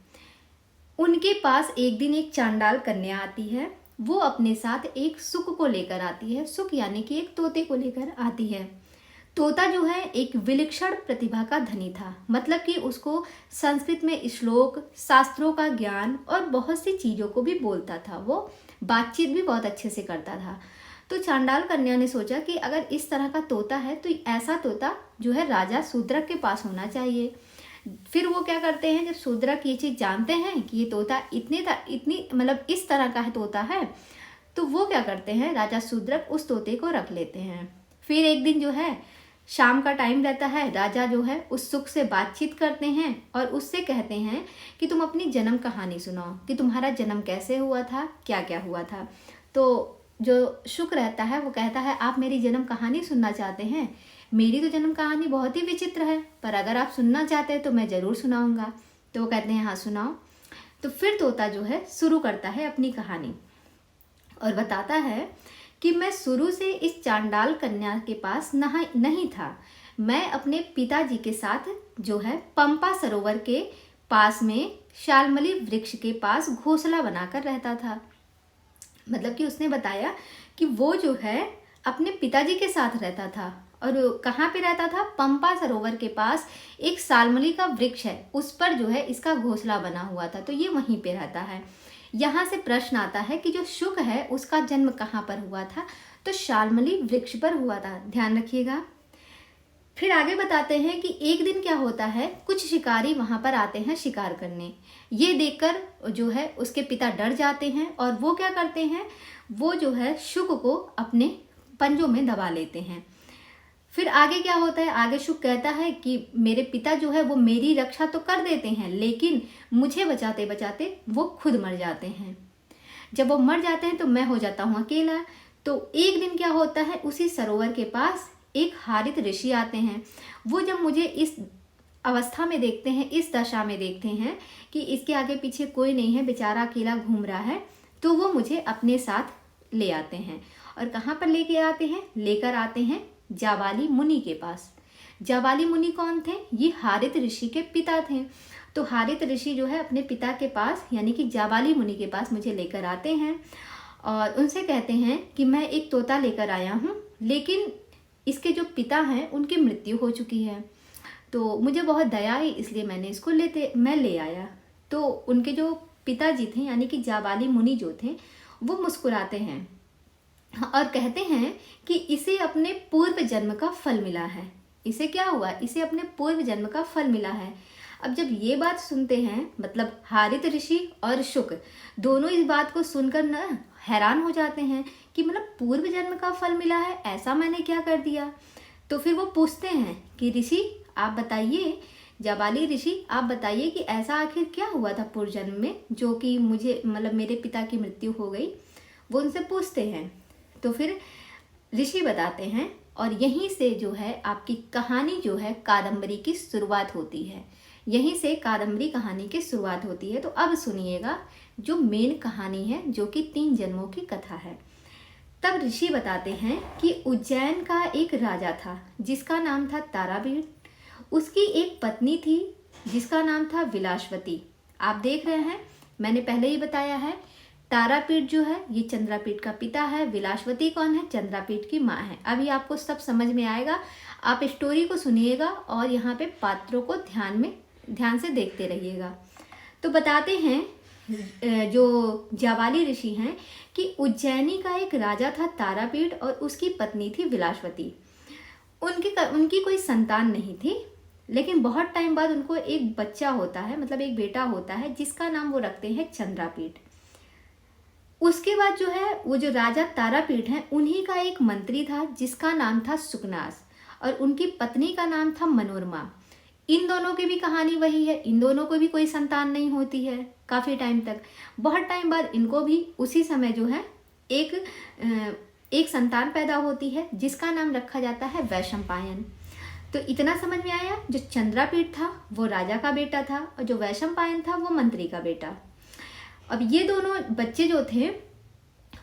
A: उनके पास एक दिन एक चांडाल कन्या आती है। वो अपने साथ एक सुक को लेकर आती है। सुक यानी कि एक तोते को लेकर आती है। तोता जो है एक विलक्षण प्रतिभा का धनी था, मतलब कि उसको संस्कृत में श्लोक, शास्त्रों का ज्ञान और बहुत सी चीज़ों को भी बोलता था। वो बातचीत भी बहुत अच्छे से करता था। तो चांडाल कन्या ने सोचा कि अगर इस तरह का तोता है तो ऐसा तोता जो है राजा शूद्रक के पास होना चाहिए। फिर वो क्या करते हैं, जब शूद्रक ये चीज़ जानते हैं कि ये तोता इतनी मतलब इस तरह का तोता है, तो वो क्या करते हैं, राजा शूद्रक उस तोते को रख लेते हैं। फिर एक दिन जो है शाम का टाइम रहता है, राजा जो है उस सुक से बातचीत करते हैं और उससे कहते हैं कि तुम अपनी जन्म कहानी सुनाओ, कि तुम्हारा जन्म कैसे हुआ था, क्या क्या हुआ था। तो जो शुक रहता है वो कहता है, आप मेरी जन्म कहानी सुनना चाहते हैं? मेरी तो जन्म कहानी बहुत ही विचित्र है, पर अगर आप सुनना चाहते हैं तो मैं ज़रूर सुनाऊंगा। तो वो कहते हैं हाँ सुनाओ। तो फिर तोता जो है शुरू करता है अपनी कहानी और बताता है कि मैं शुरू से इस चांडाल कन्या के पास नहीं था। मैं अपने पिताजी के साथ जो है पंपा सरोवर के पास में शालमली वृक्ष के पास घोंसला बनाकर रहता था। मतलब कि उसने बताया कि वो जो है अपने पिताजी के साथ रहता था। और कहाँ पे रहता था? पंपा सरोवर के पास एक शालमली का वृक्ष है, उस पर जो है इसका घोंसला बना हुआ था, तो ये वहीं पे रहता है। यहाँ से प्रश्न आता है कि जो शुक है उसका जन्म कहाँ पर हुआ था? तो शालमली वृक्ष पर हुआ था, ध्यान रखिएगा। फिर आगे बताते हैं कि एक दिन क्या होता है, कुछ शिकारी वहां पर आते हैं शिकार करने। ये देखकर जो है उसके पिता डर जाते हैं और वो क्या करते हैं, वो जो है शुक को अपने पंजों में दबा लेते हैं। फिर आगे क्या होता है, आगे शुक कहता है कि मेरे पिता जो है वो मेरी रक्षा तो कर देते हैं, लेकिन मुझे बचाते बचाते वो खुद मर जाते हैं। जब वो मर जाते हैं तो मैं हो जाता हूँ अकेला। तो एक दिन क्या होता है, उसी सरोवर के पास एक हारित ऋषि आते हैं। वो जब मुझे इस अवस्था में देखते हैं, इस दशा में देखते हैं कि इसके आगे पीछे कोई नहीं है, बेचारा अकेला घूम रहा है, तो वो मुझे अपने साथ ले आते हैं। और कहाँ पर लेके आते हैं? लेकर आते हैं जाबाली मुनि के पास। जाबाली मुनि कौन थे? ये हारित ऋषि के पिता थे। तो हारित ऋषि जो है अपने पिता के पास यानी कि जाबाली मुनि के पास मुझे लेकर आते हैं और उनसे कहते हैं कि मैं एक तोता लेकर आया हूँ, लेकिन इसके जो पिता हैं उनकी मृत्यु हो चुकी है, तो मुझे बहुत दया आई, इसलिए मैंने इसको मैं ले आया। तो उनके जो पिताजी थे यानी कि जाबाली मुनि जो थे वो मुस्कुराते हैं और कहते हैं कि इसे अपने पूर्व जन्म का फल मिला है। इसे क्या हुआ? इसे अपने पूर्व जन्म का फल मिला है। अब जब ये बात सुनते हैं, मतलब हारित ऋषि और शुक दोनों इस बात को सुनकर न हैरान हो जाते हैं कि मतलब पूर्व जन्म का फल मिला है, ऐसा मैंने क्या कर दिया? तो फिर वो पूछते हैं कि ऋषि आप बताइए, जाबाली ऋषि आप बताइए कि ऐसा आखिर क्या हुआ था पूर्व जन्म में जो कि मुझे मतलब मेरे पिता की मृत्यु हो गई। वो उनसे पूछते हैं। तो फिर ऋषि बताते हैं और यहीं से जो है आपकी कहानी जो है कादम्बरी की शुरुआत होती है। यहीं से कादम्बरी कहानी की शुरुआत होती है। तो अब सुनिएगा जो मेन कहानी है, जो कि 3 जन्मों की कथा है। तब ऋषि बताते हैं कि उज्जैन का एक राजा था जिसका नाम था तारापीठ। उसकी एक पत्नी थी जिसका नाम था विलासवती। आप देख रहे हैं, मैंने पहले ही बताया है, तारापीठ जो है ये चंद्रापीठ का पिता है, विलासवती कौन है? चंद्रापीठ की माँ है। अभी आपको सब समझ में आएगा, आप स्टोरी को सुनिएगा और यहाँ पे पात्रों को ध्यान से देखते रहिएगा। तो बताते हैं जो जाबाली ऋषि हैं कि उज्जैनी का एक राजा था तारापीठ और उसकी पत्नी थी विलासवती। उनकी कोई संतान नहीं थी, लेकिन बहुत टाइम बाद उनको एक बच्चा होता है, मतलब एक बेटा होता है जिसका नाम वो रखते हैं चंद्रापीठ। उसके बाद जो है वो जो राजा तारापीठ हैं उन्हीं का एक मंत्री था जिसका नाम था सुकनास और उनकी पत्नी का नाम था मनोरमा। इन दोनों की भी कहानी वही है, इन दोनों को भी कोई संतान नहीं होती है काफ़ी टाइम तक। बहुत टाइम बाद इनको भी उसी समय जो है एक संतान पैदा होती है जिसका नाम रखा जाता है वैशंपायन। तो इतना समझ में आया, जो चंद्रापीठ था वो राजा का बेटा था और जो वैशंपायन था वो मंत्री का बेटा। अब ये दोनों बच्चे जो थे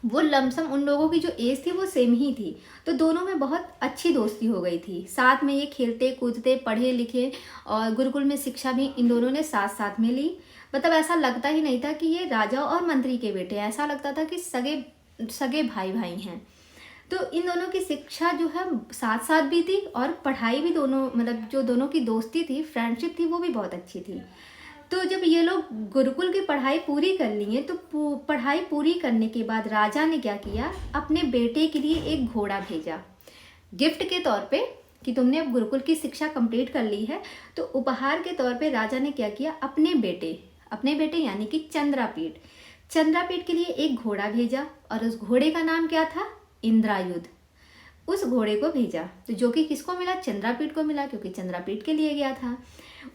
A: वो लमसम उन लोगों की जो एज थी वो सेम ही थी, तो दोनों में बहुत अच्छी दोस्ती हो गई थी। साथ में ये खेलते कूदते, पढ़े लिखे और गुरुकुल में शिक्षा भी इन दोनों ने साथ साथ में ली। मतलब ऐसा लगता ही नहीं था कि ये राजा और मंत्री के बेटे, ऐसा लगता था कि सगे भाई भाई हैं। तो इन दोनों की शिक्षा जो है साथ साथ भी थी और पढ़ाई भी, दोनों मतलब जो दोनों की दोस्ती थी, फ्रेंडशिप थी, वो भी बहुत अच्छी थी। तो जब ये लोग गुरुकुल की पढ़ाई पूरी कर लिए तो पढ़ाई पूरी करने के बाद राजा ने क्या किया, अपने बेटे के लिए एक घोड़ा भेजा गिफ्ट के तौर पे कि तुमने अब गुरुकुल की शिक्षा कंप्लीट कर ली है। तो उपहार के तौर पे राजा ने क्या किया, अपने बेटे यानी कि चंद्रापीठ के लिए एक घोड़ा भेजा और उस घोड़े का नाम क्या था, इंद्रायुध। उस घोड़े को भेजा, तो जो कि किसको मिला, चंद्रापीठ को मिला, क्योंकि चंद्रापीठ के लिए गया था।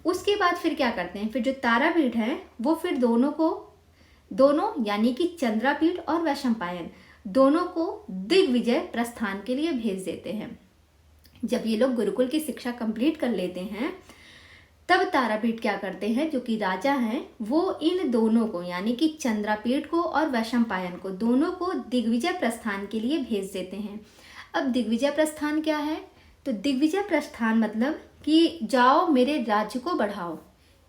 A: उसके बाद फिर क्या करते हैं, फिर जो तारापीठ है वो फिर दोनों यानी कि चंद्रापीठ और वैशंपायन दोनों को दिग्विजय प्रस्थान के लिए भेज देते हैं। जब ये लोग गुरुकुल की शिक्षा कंप्लीट कर लेते हैं तब तारापीठ क्या करते हैं, जो कि राजा हैं, वो इन दोनों को यानी कि चंद्रापीठ को और वैशंपायन को दोनों को दिग्विजय प्रस्थान के लिए भेज देते हैं। अब दिग्विजय प्रस्थान क्या है, तो दिग्विजय प्रस्थान मतलब कि जाओ मेरे राज्य को बढ़ाओ,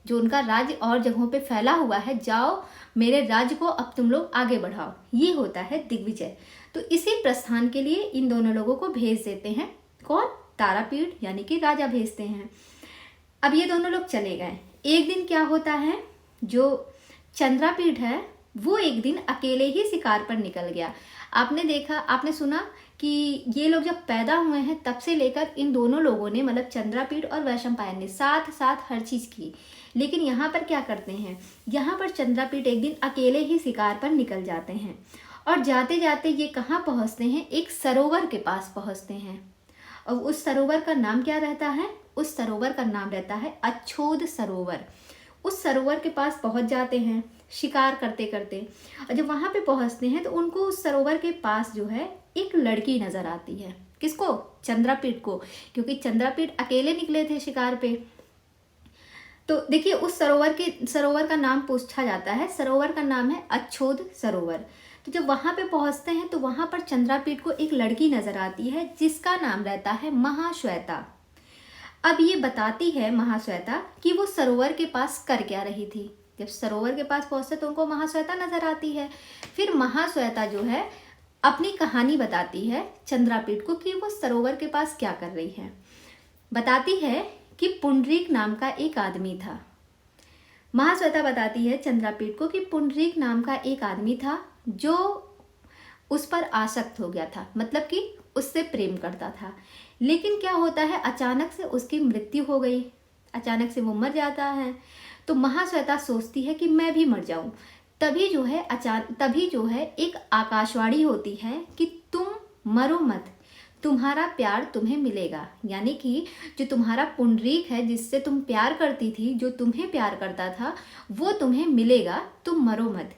A: जो उनका राज्य और जगहों पे फैला हुआ है, जाओ मेरे राज्य को अब तुम लोग आगे बढ़ाओ, ये होता है दिग्विजय। तो इसी प्रस्थान के लिए इन दोनों लोगों को भेज देते हैं। कौन? तारापीठ यानी कि राजा भेजते हैं। अब ये दोनों लोग चले गए। एक दिन क्या होता है, जो चंद्रापीठ है वो एक दिन अकेले ही शिकार पर निकल गया। आपने देखा, आपने सुना कि ये लोग जब पैदा हुए हैं तब से लेकर इन दोनों लोगों ने, मतलब चंद्रापीठ और वैशंपायन ने साथ साथ हर चीज़ की। लेकिन यहाँ पर क्या करते हैं, यहाँ पर चंद्रापीठ एक दिन अकेले ही शिकार पर निकल जाते हैं और जाते जाते ये कहाँ पहुँचते हैं, एक सरोवर के पास पहुँचते हैं। और उस सरोवर का नाम क्या रहता है, उस सरोवर का नाम रहता है अच्छोद सरोवर। उस सरोवर के पास पहुंच जाते हैं शिकार करते करते, और जब वहां पे पहुंचते हैं तो उनको उस सरोवर के पास जो है एक लड़की नजर आती है। किसको? चंद्रापीठ को, क्योंकि चंद्रापीठ अकेले निकले थे शिकार पे। तो देखिए उस सरोवर का नाम पूछा जाता है, सरोवर का नाम है अच्छोद सरोवर। तो जब वहां पे पहुंचते हैं तो वहां पर चंद्रापीठ को एक लड़की नजर आती है जिसका नाम रहता है महाश्वेता। अब ये बताती है महाश्वेता कि वो सरोवर के पास कर क्या रही थी। जब सरोवर के पास पहुंचते तो उनको महाश्वेता नजर आती है। फिर महाश्वेता जो है अपनी कहानी बताती है चंद्रापीठ को कि वो सरोवर के पास क्या कर रही है। बताती है कि पुंडरीक नाम का एक आदमी था। महाश्वेता बताती है चंद्रापीठ को कि पुंडरीक नाम का एक आदमी था जो उस पर आसक्त हो गया था, मतलब कि उससे प्रेम करता था। लेकिन क्या होता है, अचानक से उसकी मृत्यु हो गई, अचानक से वो मर जाता है। तो महाश्वेता सोचती है कि मैं भी मर जाऊं। तभी जो है एक आकाशवाणी होती है कि तुम मरो मत, तुम्हारा प्यार तुम्हें मिलेगा। यानी कि जो तुम्हारा पुंडरीक है, जिससे तुम प्यार करती थी, जो तुम्हें प्यार करता था, वो तुम्हें मिलेगा, तुम मरो मत।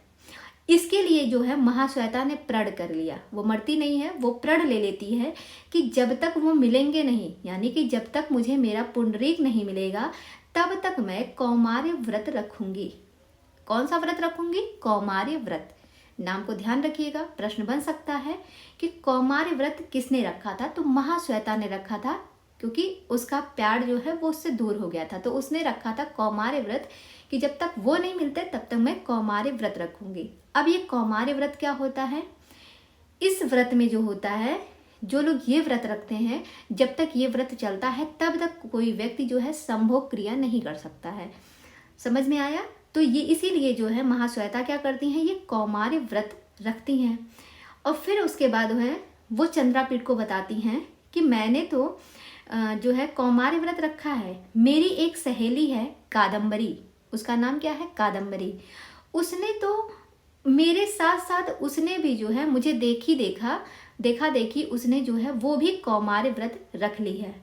A: इसके लिए जो है महाश्वेता ने प्रण कर लिया। वो मरती नहीं है, वो प्रण ले लेती है कि जब तक वो मिलेंगे नहीं, यानी कि जब तक मुझे मेरा पुंडरीक नहीं मिलेगा तब तक मैं कौमार्य व्रत रखूंगी। कौन सा व्रत रखूंगी? कौमार्य व्रत। नाम को ध्यान रखिएगा, प्रश्न बन सकता है कि कौमार्य व्रत किसने रखा था? तो महाश्वेता ने रखा था, क्योंकि उसका प्यार जो है वो उससे दूर हो गया था। तो उसने रखा था कौमार्य व्रत कि जब तक वो नहीं मिलते तब तक मैं कौमार्य व्रत रखूंगी। अब ये कौमार्य व्रत क्या होता है? इस व्रत में जो होता है, जो लोग ये व्रत रखते हैं, जब तक ये व्रत चलता है तब तक कोई व्यक्ति जो है संभोग क्रिया नहीं कर सकता है। समझ में आया? तो ये इसीलिए जो है महाश्वेता क्या करती हैं, ये कौमार्य व्रत रखती हैं। और फिर उसके बाद है वो चंद्रापीठ को बताती हैं कि मैंने तो जो है कौमार्य व्रत रखा है। मेरी एक सहेली है कादम्बरी, उसका नाम क्या है? कादम्बरी। उसने तो मेरे साथ साथ उसने भी जो है मुझे देखा देखी उसने जो है वो भी कौमार्य व्रत रख ली है।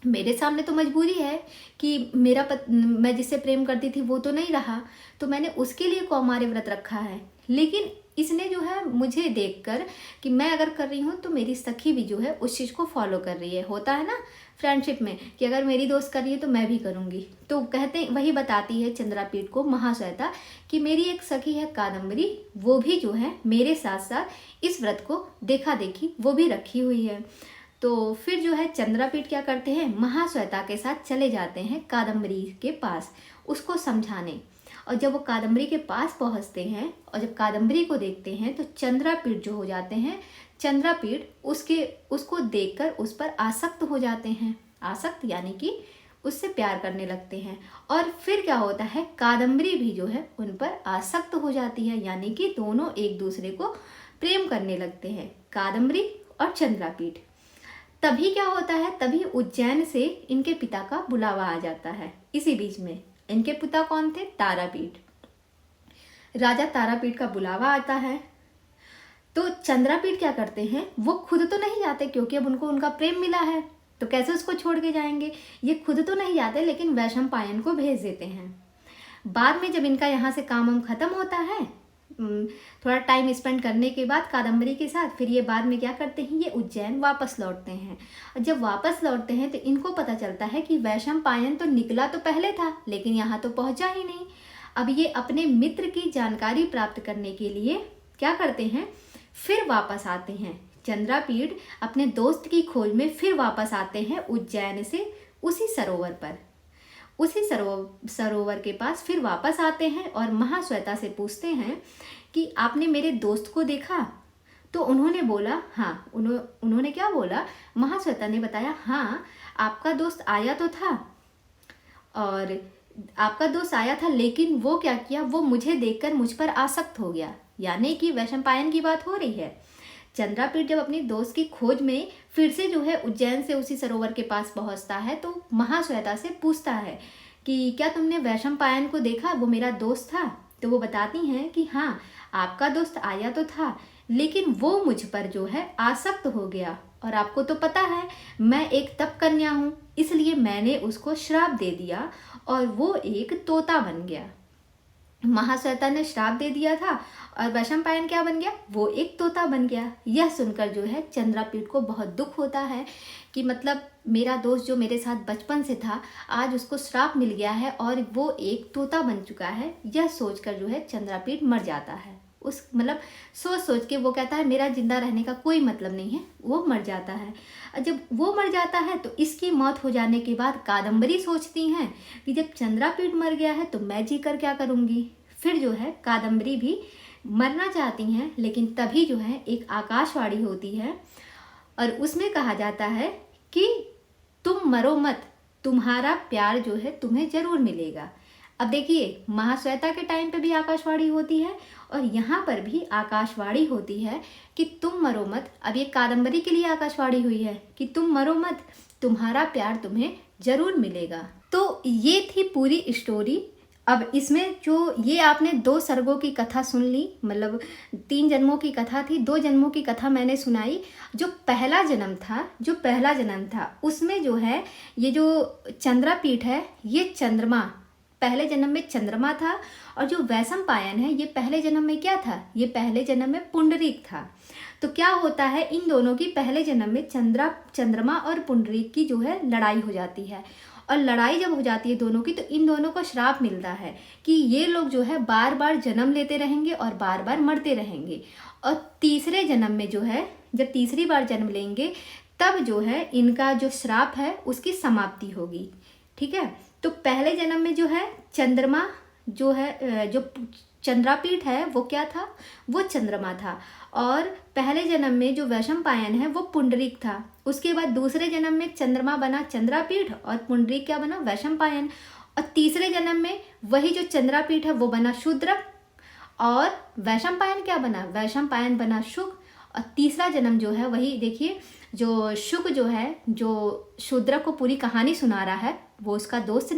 A: मेरे सामने तो मजबूरी है कि मैं जिससे प्रेम करती थी वो तो नहीं रहा, तो मैंने उसके लिए कौमार्य व्रत रखा है। लेकिन इसने जो है मुझे देखकर कि मैं अगर कर रही हूँ तो मेरी सखी भी जो है उस चीज़ को फॉलो कर रही है। होता है ना फ्रेंडशिप में कि अगर मेरी दोस्त कर रही है तो मैं भी करूँगी। तो वही बताती है चंद्रापीठ को महाश्वेता कि मेरी एक सखी है कादम्बरी, वो भी जो है मेरे साथ साथ इस व्रत को देखा देखी वो भी रखी हुई है। तो फिर जो है चंद्रापीठ क्या करते हैं, महाश्वेता के साथ चले जाते हैं कादम्बरी के पास उसको समझाने। और जब वो कादम्बरी के पास पहुंचते हैं और जब कादम्बरी को देखते हैं तो चंद्रापीठ जो हो जाते हैं, चंद्रापीठ उसको देखकर उस पर आसक्त हो जाते हैं। आसक्त यानी कि उससे प्यार करने लगते हैं। और फिर क्या होता है, कादम्बरी भी जो है उन पर आसक्त हो जाती है, यानी कि दोनों एक दूसरे को प्रेम करने लगते हैं, कादम्बरी और चंद्रापीठ। तभी क्या होता है, तभी उज्जैन से इनके पिता का बुलावा आ जाता है। इसी बीच में इनके पिता कौन थे? तारापीठ। राजा तारापीठ का बुलावा आता है। तो चंद्रापीठ क्या करते हैं, वो खुद तो नहीं जाते क्योंकि अब उनको उनका प्रेम मिला है, तो कैसे उसको छोड़ के जाएंगे। ये खुद तो नहीं जाते लेकिन वैशंपायन को भेज देते हैं। बाद में जब इनका यहाँ से काम खत्म होता है, थोड़ा टाइम स्पेंड करने के बाद कादम्बरी के साथ फिर ये बाद में क्या करते हैं, ये उज्जैन वापस लौटते हैं। और जब वापस लौटते हैं तो इनको पता चलता है कि वैशंपायन तो निकला तो पहले था लेकिन यहाँ तो पहुँचा ही नहीं। अब ये अपने मित्र की जानकारी प्राप्त करने के लिए क्या करते हैं, फिर वापस आते हैं। चंद्रापीठ अपने दोस्त की खोज में फिर वापस आते हैं उज्जैन से, उसी सरोवर पर, उसी सरोवर के पास फिर वापस आते हैं और महाश्वेता से पूछते हैं कि आपने मेरे दोस्त को देखा? तो उन्होंने बोला हाँ। उन्होंने क्या बोला, महाश्वेता ने बताया हाँ आपका दोस्त आया तो था, और आपका दोस्त आया था लेकिन वो क्या किया, वो मुझे देखकर मुझ पर आसक्त हो गया। यानी कि वैशंपायन की बात हो रही है। चंद्रापीठ जब अपनी दोस्त की खोज में फिर से जो है उज्जैन से उसी सरोवर के पास पहुंचता है तो महाश्वेता से पूछता है कि क्या तुमने वैशंपायन को देखा, वो मेरा दोस्त था? तो वो बताती हैं कि हाँ आपका दोस्त आया तो था लेकिन वो मुझ पर जो है आसक्त हो गया, और आपको तो पता है मैं एक तप कन्या हूँ, इसलिए मैंने उसको श्राप दे दिया और वो एक तोता बन गया। महाश्वेता ने श्राप दे दिया था और वैशंपायन क्या बन गया, वो एक तोता बन गया। यह सुनकर जो है चंद्रापीठ को बहुत दुख होता है कि मतलब मेरा दोस्त जो मेरे साथ बचपन से था आज उसको श्राप मिल गया है और वो एक तोता बन चुका है। यह सोचकर जो है चंद्रापीठ मर जाता है। उस मतलब सोच के वो कहता है मेरा जिंदा रहने का कोई मतलब नहीं है, वो मर जाता है। और जब वो मर जाता है तो इसकी मौत हो जाने के बाद कादम्बरी सोचती हैं कि जब चंद्रापीठ मर गया है तो मैं जी कर क्या करूँगी। फिर जो है कादम्बरी भी मरना चाहती हैं, लेकिन तभी जो है एक आकाशवाणी होती है और उसमें कहा जाता है कि तुम मरो मत, तुम्हारा प्यार जो है तुम्हें जरूर मिलेगा। अब देखिए महाश्वेता के टाइम पे भी आकाशवाणी होती है और यहाँ पर भी आकाशवाणी होती है कि तुम मरो मत। अब ये कादम्बरी के लिए आकाशवाणी हुई है कि तुम मरो मत, तुम्हारा प्यार तुम्हें जरूर मिलेगा। तो ये थी पूरी स्टोरी। अब इसमें जो ये आपने 2 सर्गों की कथा सुन ली, मतलब 3 जन्मों की कथा थी, 2 जन्मों की कथा मैंने सुनाई। जो पहला जन्म था उसमें जो है ये जो चंद्रापीठ है ये चंद्रमा, पहले जन्म में चंद्रमा था, और जो वैशंपायन है ये पहले जन्म में क्या था, ये पहले जन्म में पुंडरीक था। तो क्या होता है इन दोनों की पहले जन्म में चंद्रमा और पुंडरीक की जो है लड़ाई हो जाती है, और लड़ाई जब हो जाती है दोनों की तो इन दोनों को श्राप मिलता है कि ये लोग जो है बार बार जन्म लेते रहेंगे और बार बार मरते रहेंगे, और तीसरे जन्म में जो है जब तीसरी बार जन्म लेंगे तब जो है इनका जो श्राप है उसकी समाप्ति होगी। ठीक है, तो पहले जन्म में जो है चंद्रमा जो है, जो चंद्रापीठ है वो क्या था, वो चंद्रमा था, और पहले जन्म में जो वैशंपायन है वो पुंडरीक था। उसके बाद दूसरे जन्म में चंद्रमा बना चंद्रापीठ और पुंडरीक क्या बना, वैशंपायन। और तीसरे जन्म में वही जो चंद्रापीठ है वो बना शूद्रक, और वैशंपायन क्या बना, वैशंपायन बना शुक। और तीसरा जन्म जो है वही देखिए जो शुक जो है, जो शूद्रक को पूरी कहानी सुना रहा है वो उसका दोस्त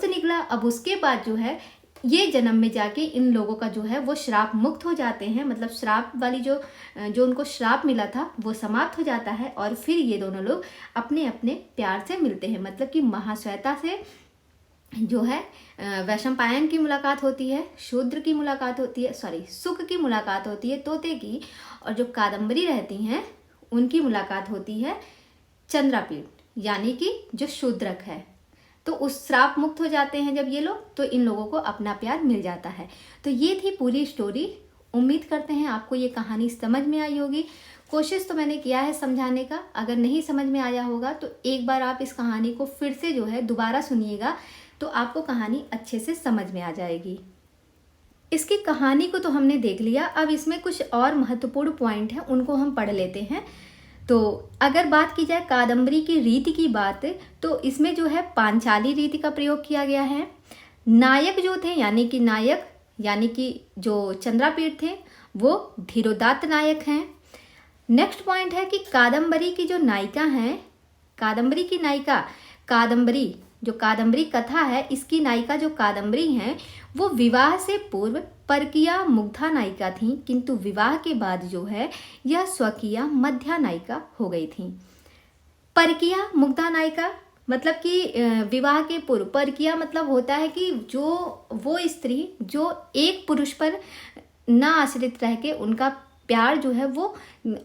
A: निकला। अब उसके बाद जो है ये जन्म में जाके इन लोगों का जो है वो श्राप मुक्त हो जाते हैं, मतलब श्राप वाली जो उनको श्राप मिला था वो समाप्त हो जाता है, और फिर ये दोनों लोग अपने अपने प्यार से मिलते हैं। मतलब कि महाश्वेता से जो है वैशंपायन की मुलाकात होती है, शूद्र की मुलाकात होती है, सुक की मुलाकात होती है तोते की, और जो कादम्बरी रहती हैं उनकी मुलाकात होती है चंद्रापीठ यानी कि जो शूद्रक है। तो उस श्राप मुक्त हो जाते हैं जब ये लोग, तो इन लोगों को अपना प्यार मिल जाता है। तो ये थी पूरी स्टोरी। उम्मीद करते हैं आपको ये कहानी समझ में आई होगी। कोशिश तो मैंने किया है समझाने का, अगर नहीं समझ में आया होगा तो एक बार आप इस कहानी को फिर से जो है दोबारा सुनिएगा तो आपको कहानी अच्छे से समझ में आ जाएगी। इसकी कहानी को तो हमने देख लिया, अब इसमें कुछ और महत्वपूर्ण पॉइंट हैं उनको हम पढ़ लेते हैं। तो अगर बात की जाए कादम्बरी की रीति की बात, तो इसमें जो है पांचाली रीति का प्रयोग किया गया है। नायक जो थे यानी कि जो चंद्रापीठ थे वो धीरोदात्त नायक हैं। नेक्स्ट पॉइंट है कि कादम्बरी की जो नायिका हैं, कादम्बरी की नायिका, कादम्बरी जो कादम्बरी कथा है इसकी नायिका जो कादम्बरी हैं वो विवाह से पूर्व परकीया मुग्धा नायिका थी, किंतु विवाह के बाद जो है यह स्वकीया मध्या नायिका हो गई थी। परकीया मुग्धा नायिका मतलब कि विवाह के पूर्व परकिया मतलब होता है कि जो वो स्त्री जो एक पुरुष पर ना आश्रित रह के उनका प्यार जो है वो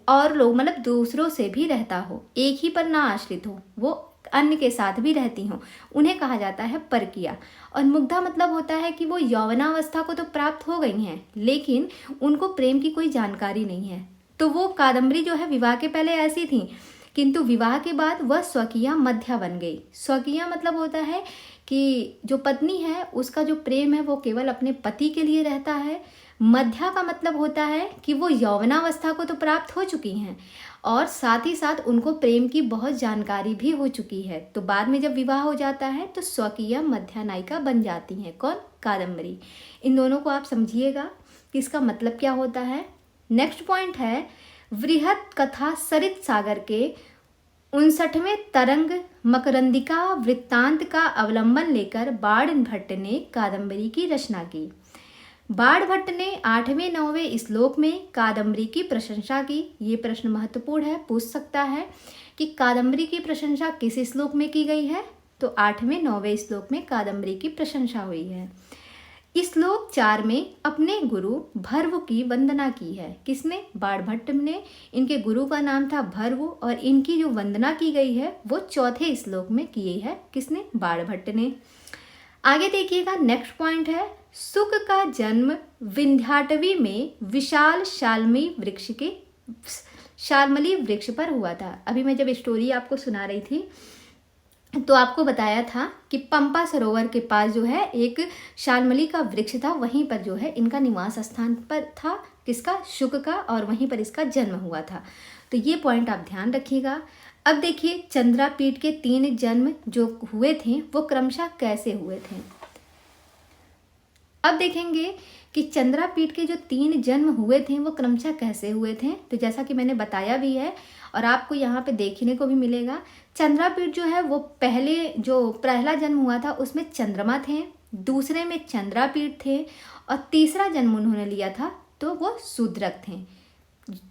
A: और लोग मतलब दूसरों से भी रहता हो, एक ही पर ना आश्रित हो, वो अन्य के साथ भी रहती हो, उन्हें कहा जाता है परकिया। और मुग्धा मतलब होता है कि वो यौवनावस्था को तो प्राप्त हो गई हैं लेकिन उनको प्रेम की कोई जानकारी नहीं है। तो वो कादम्बरी जो है विवाह के पहले ऐसी थी, किंतु विवाह के बाद वह स्वकीया मध्या बन गई। स्वकीया मतलब होता है कि जो पत्नी है उसका जो प्रेम है वो केवल अपने पति के लिए रहता है। मध्या का मतलब होता है कि वो यौवनावस्था को तो प्राप्त हो चुकी हैं और साथ ही साथ उनको प्रेम की बहुत जानकारी भी हो चुकी है। तो बाद में जब विवाह हो जाता है तो स्वकीय मध्या नायिका बन जाती हैं। कौन? कादम्बरी। इन दोनों को आप समझिएगा कि इसका मतलब क्या होता है। नेक्स्ट पॉइंट है वृहत कथा सरित सागर के 59वें तरंग मकरंदिका वृत्तांत का अवलंबन लेकर बाण भट्ट ने कादम्बरी की रचना की। बाण भट्ट ने 8वें 9वें श्लोक में कादम्बरी की प्रशंसा की। ये प्रश्न महत्वपूर्ण है, पूछ सकता है कि कादम्बरी की प्रशंसा किस श्लोक में की गई है। तो 8वें 9वें श्लोक में कादम्बरी की प्रशंसा हुई है। श्लोक 4 में अपने गुरु भर्व की वंदना की है। किसने? बाण भट्ट ने। इनके गुरु का नाम था भर्व और इनकी जो वंदना की गई है वो चौथे श्लोक में की है। किसने? बाण भट्ट ने। आगे देखिएगा, नेक्स्ट पॉइंट है सुक का जन्म विंध्याटवी में विशाल शालमली वृक्ष पर हुआ था। अभी मैं जब स्टोरी आपको सुना रही थी तो आपको बताया था कि पंपा सरोवर के पास जो है एक शालमली का वृक्ष था, वहीं पर जो है इनका निवास स्थान पर था। किसका? शुक का। और वहीं पर इसका जन्म हुआ था। तो ये पॉइंट आप ध्यान रखिएगा। अब देखिए चंद्रापीठ के 3 जन्म जो हुए थे वो क्रमशः कैसे हुए थे। अब देखेंगे कि चंद्रापीठ के जो 3 जन्म हुए थे वो क्रमशः कैसे हुए थे। तो जैसा कि मैंने बताया भी है और आपको यहाँ पे देखने को भी मिलेगा, चंद्रापीठ जो है वो पहले जो पहला जन्म हुआ था उसमें चंद्रमा थे, दूसरे में चंद्रापीठ थे और तीसरा जन्म उन्होंने लिया था तो वो शूद्रक थे।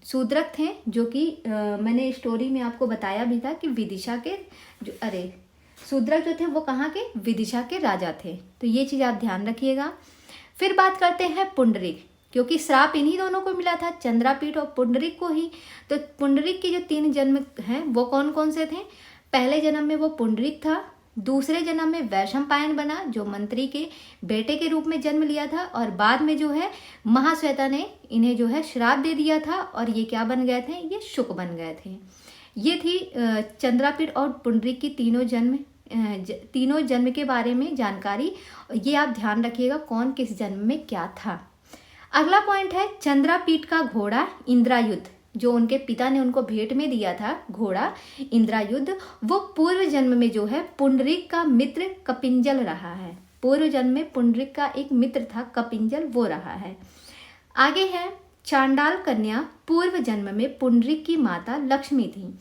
A: शूद्रक थे जो कि मैंने स्टोरी में आपको बताया भी था कि विदिशा के शूद्रक जो थे वो कहाँ के? विदिशा के राजा थे। तो ये चीज़ आप ध्यान रखिएगा। फिर बात करते हैं पुंडरीक, क्योंकि श्राप इन्हीं दोनों को मिला था, चंद्रापीठ और पुंडरीक को ही। तो पुंडरीक के जो 3 जन्म हैं वो कौन कौन से थे? पहले जन्म में वो पुंडरीक था, दूसरे जन्म में वैशंपायन बना जो मंत्री के बेटे के रूप में जन्म लिया था और बाद में जो है महाश्वेता ने इन्हें जो है श्राप दे दिया था और ये क्या बन गए थे? ये शुक बन गए थे। ये थी चंद्रापीठ और पुंडरीक की तीनों जन्म के बारे में जानकारी। ये आप ध्यान रखिएगा कौन किस जन्म में क्या था। अगला पॉइंट है चंद्रापीठ का घोड़ा इंद्रायुध, जो उनके पिता ने उनको भेंट में दिया था घोड़ा इंद्रायुध, वो पूर्व जन्म में जो है पुंडरीक का मित्र कपिंजल रहा है। पूर्व जन्म में पुंडरीक का एक मित्र था कपिंजल, वो रहा है। आगे है चांडाल कन्या पूर्व जन्म में पुंडरीक की माता लक्ष्मी थी।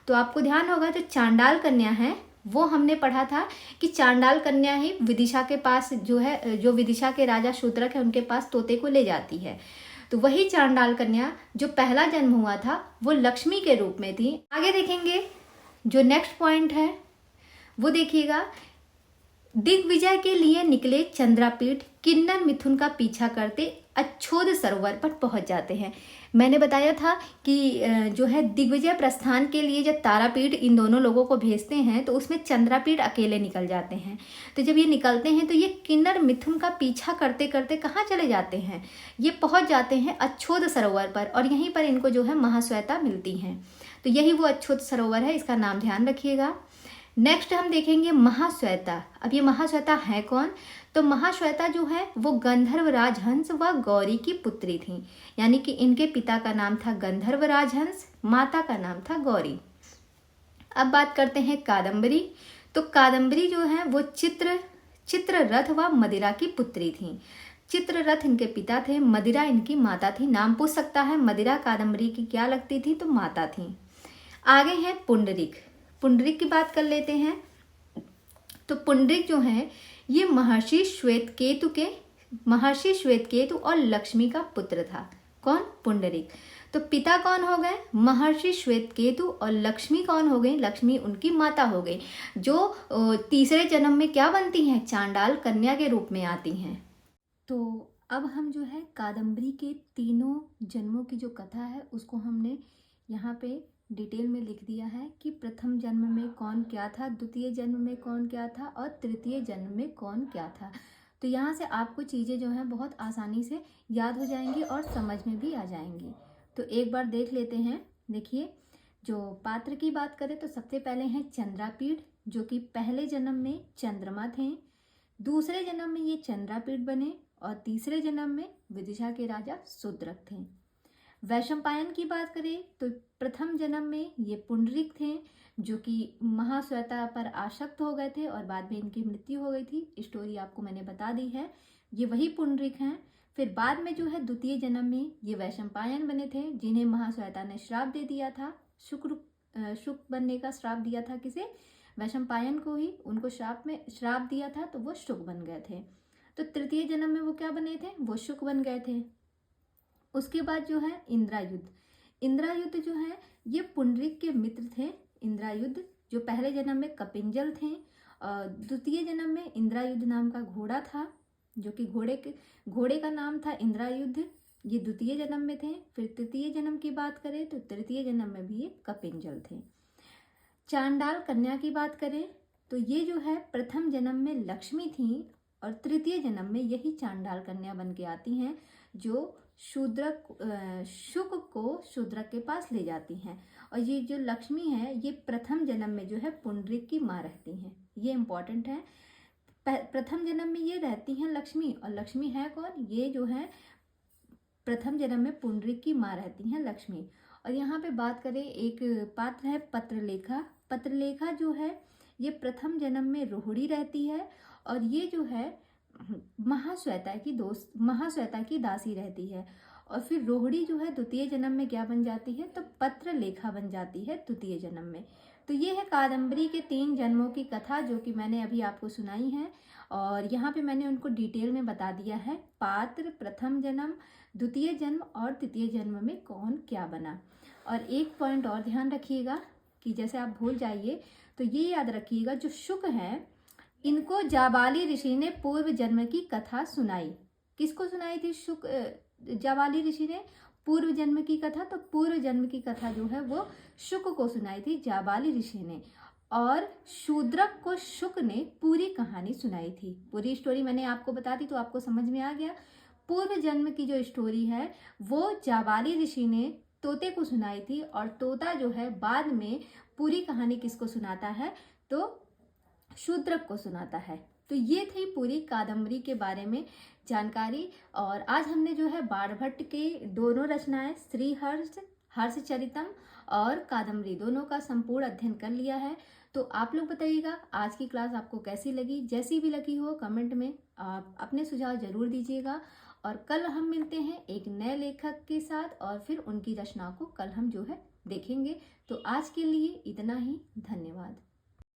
A: तो आपको ध्यान होगा जो चांडाल कन्या है वो हमने पढ़ा था कि चांडाल कन्या ही विदिशा के पास जो है, जो विदिशा के राजा शूद्रक है उनके पास तोते को ले जाती है। तो वही चांडाल कन्या जो पहला जन्म हुआ था वो लक्ष्मी के रूप में थी। आगे देखेंगे जो नेक्स्ट पॉइंट है वो देखिएगा, दिग्विजय के लिए निकले चंद्रापीठ किन्नर मिथुन का पीछा करते अच्छोद सरोवर पर पहुंच जाते हैं। मैंने बताया था कि जो है दिग्विजय प्रस्थान के लिए जब तारापीठ इन दोनों लोगों को भेजते हैं तो उसमें चंद्रापीठ अकेले निकल जाते हैं। तो जब ये निकलते हैं तो ये किन्नर मिथुन का पीछा करते करते कहाँ चले जाते हैं? ये पहुंच जाते हैं अच्छोद सरोवर पर और यहीं पर इनको जो है महाश्वेता मिलती हैं। तो यही वो अच्छोद सरोवर है, इसका नाम ध्यान रखिएगा। नेक्स्ट हम देखेंगे महाश्वेता। अब ये महाश्वेता है कौन? तो महाश्वेता जो है वो गंधर्व राजहंस व गौरी की पुत्री थी, यानी कि इनके पिता का नाम था गंधर्व राजहंस, माता का नाम था गौरी। अब बात करते हैं कादम्बरी। तो कादम्बरी जो है वो चित्ररथ व मदिरा की पुत्री थी। चित्ररथ इनके पिता थे, मदिरा इनकी माता थी। नाम पूछ सकता है, मदिरा कादम्बरी की क्या लगती थी? तो माता थी। आगे है पुंडरीक। पुंडरीक की बात कर लेते हैं। तो पुंडरीक जो है ये महर्षि श्वेतकेतु और लक्ष्मी का पुत्र था। कौन? पुंडरीक। तो पिता कौन हो गए? महर्षि श्वेतकेतु। और लक्ष्मी कौन हो गई? लक्ष्मी उनकी माता हो गई, जो तीसरे जन्म में क्या बनती हैं? चांडाल कन्या के रूप में आती हैं। तो अब हम जो है कादम्बरी के तीनों जन्मों की जो कथा है उसको हमने यहाँ पे डिटेल में लिख दिया है कि प्रथम जन्म में कौन क्या था, द्वितीय जन्म में कौन क्या था और तृतीय जन्म में कौन क्या था। तो यहाँ से आपको चीज़ें जो हैं बहुत आसानी से याद हो जाएंगी और समझ में भी आ जाएंगी। तो एक बार देख लेते हैं। देखिए, जो पात्र की बात करें तो सबसे पहले हैं चंद्रापीड़, जो कि पहले जन्म में चंद्रमा थे, दूसरे जन्म में ये चंद्रापीड़ बने और तीसरे जन्म में विदिशा के राजा शूद्रक थे। वैशंपायन की बात करें तो प्रथम जन्म में ये पुंडरीक थे, जो कि महाश्वेता पर आसक्त हो गए थे और बाद में इनकी मृत्यु हो गई थी। स्टोरी आपको मैंने बता दी है, ये वही पुंडरीक हैं। फिर बाद में जो है द्वितीय जन्म में ये वैशंपायन बने थे, जिन्हें महाश्वेता ने श्राप दे दिया था, शुक बनने का श्राप दिया था। किसे? वैशंपायन को ही उनको श्राप दिया था, तो वो शुक बन गए थे। तो तृतीय जन्म में वो क्या बने थे? वो शुक बन गए थे। उसके बाद जो है इंद्रायुध। इंद्रायुध जो है ये पुंडरीक के मित्र थे। इंद्रायुध जो पहले जन्म में कपिंजल थे, द्वितीय जन्म में इंद्रायुध नाम का घोड़ा था, जो कि घोड़े का नाम था इंद्रायुध। ये द्वितीय जन्म में थे। फिर तृतीय जन्म की बात करें तो तृतीय जन्म में भी ये कपिंजल थे। चांडाल कन्या की बात करें तो ये जो है प्रथम जन्म में लक्ष्मी थी और तृतीय जन्म में यही चांडाल कन्या बन के आती हैं, जो शुक को शूद्रक के पास ले जाती हैं। और ये जो लक्ष्मी है ये प्रथम जन्म में जो है पुंडरीक की माँ रहती हैं। ये इंपॉर्टेंट है। प्रथम जन्म में ये रहती हैं लक्ष्मी, और लक्ष्मी है कौन? ये जो है प्रथम जन्म में पुंडरीक की माँ रहती हैं लक्ष्मी। और यहाँ पे बात करें, एक पात्र है पत्रलेखा। पत्रलेखा जो है ये प्रथम जन्म में रोहिणी रहती है और ये जो है महाश्वेता की दासी रहती है। और फिर रोहिणी जो है द्वितीय जन्म में क्या बन जाती है? तो पत्रलेखा बन जाती है द्वितीय जन्म में। तो ये है कादम्बरी के 3 जन्मों की कथा, जो कि मैंने अभी आपको सुनाई है और यहाँ पे मैंने उनको डिटेल में बता दिया है। पात्र, प्रथम जन्म, द्वितीय जन्म और तृतीय जन्म में कौन क्या बना। और एक पॉइंट और ध्यान रखिएगा कि जैसे आप भूल जाइए तो ये याद रखिएगा, जो शुक है इनको जाबाली ऋषि ने पूर्व जन्म की कथा सुनाई। किसको सुनाई थी? जाबाली ऋषि ने पूर्व जन्म की कथा। तो पूर्व जन्म की कथा जो है वो शुक को सुनाई थी जाबाली ऋषि ने, और शूद्रक को शुक ने पूरी कहानी सुनाई थी। पूरी स्टोरी मैंने आपको बता दी तो आपको समझ में आ गया। पूर्व जन्म की जो स्टोरी है वो जाबाली ऋषि ने तोते को सुनाई थी, और तोता जो है बाद में पूरी कहानी किसको सुनाता है? तो शूद्रक को सुनाता है। तो ये थी पूरी कादम्बरी के बारे में जानकारी। और आज हमने जो है बाणभट्ट के दोनों रचनाएं श्रीहर्ष, हर्षचरितम और कादम्बरी दोनों का संपूर्ण अध्ययन कर लिया है। तो आप लोग बताइएगा आज की क्लास आपको कैसी लगी। जैसी भी लगी हो कमेंट में आप अपने सुझाव जरूर दीजिएगा। और कल हम मिलते हैं एक नए लेखक के साथ और फिर उनकी रचनाओं को कल हम जो है देखेंगे। तो आज के लिए इतना ही। धन्यवाद।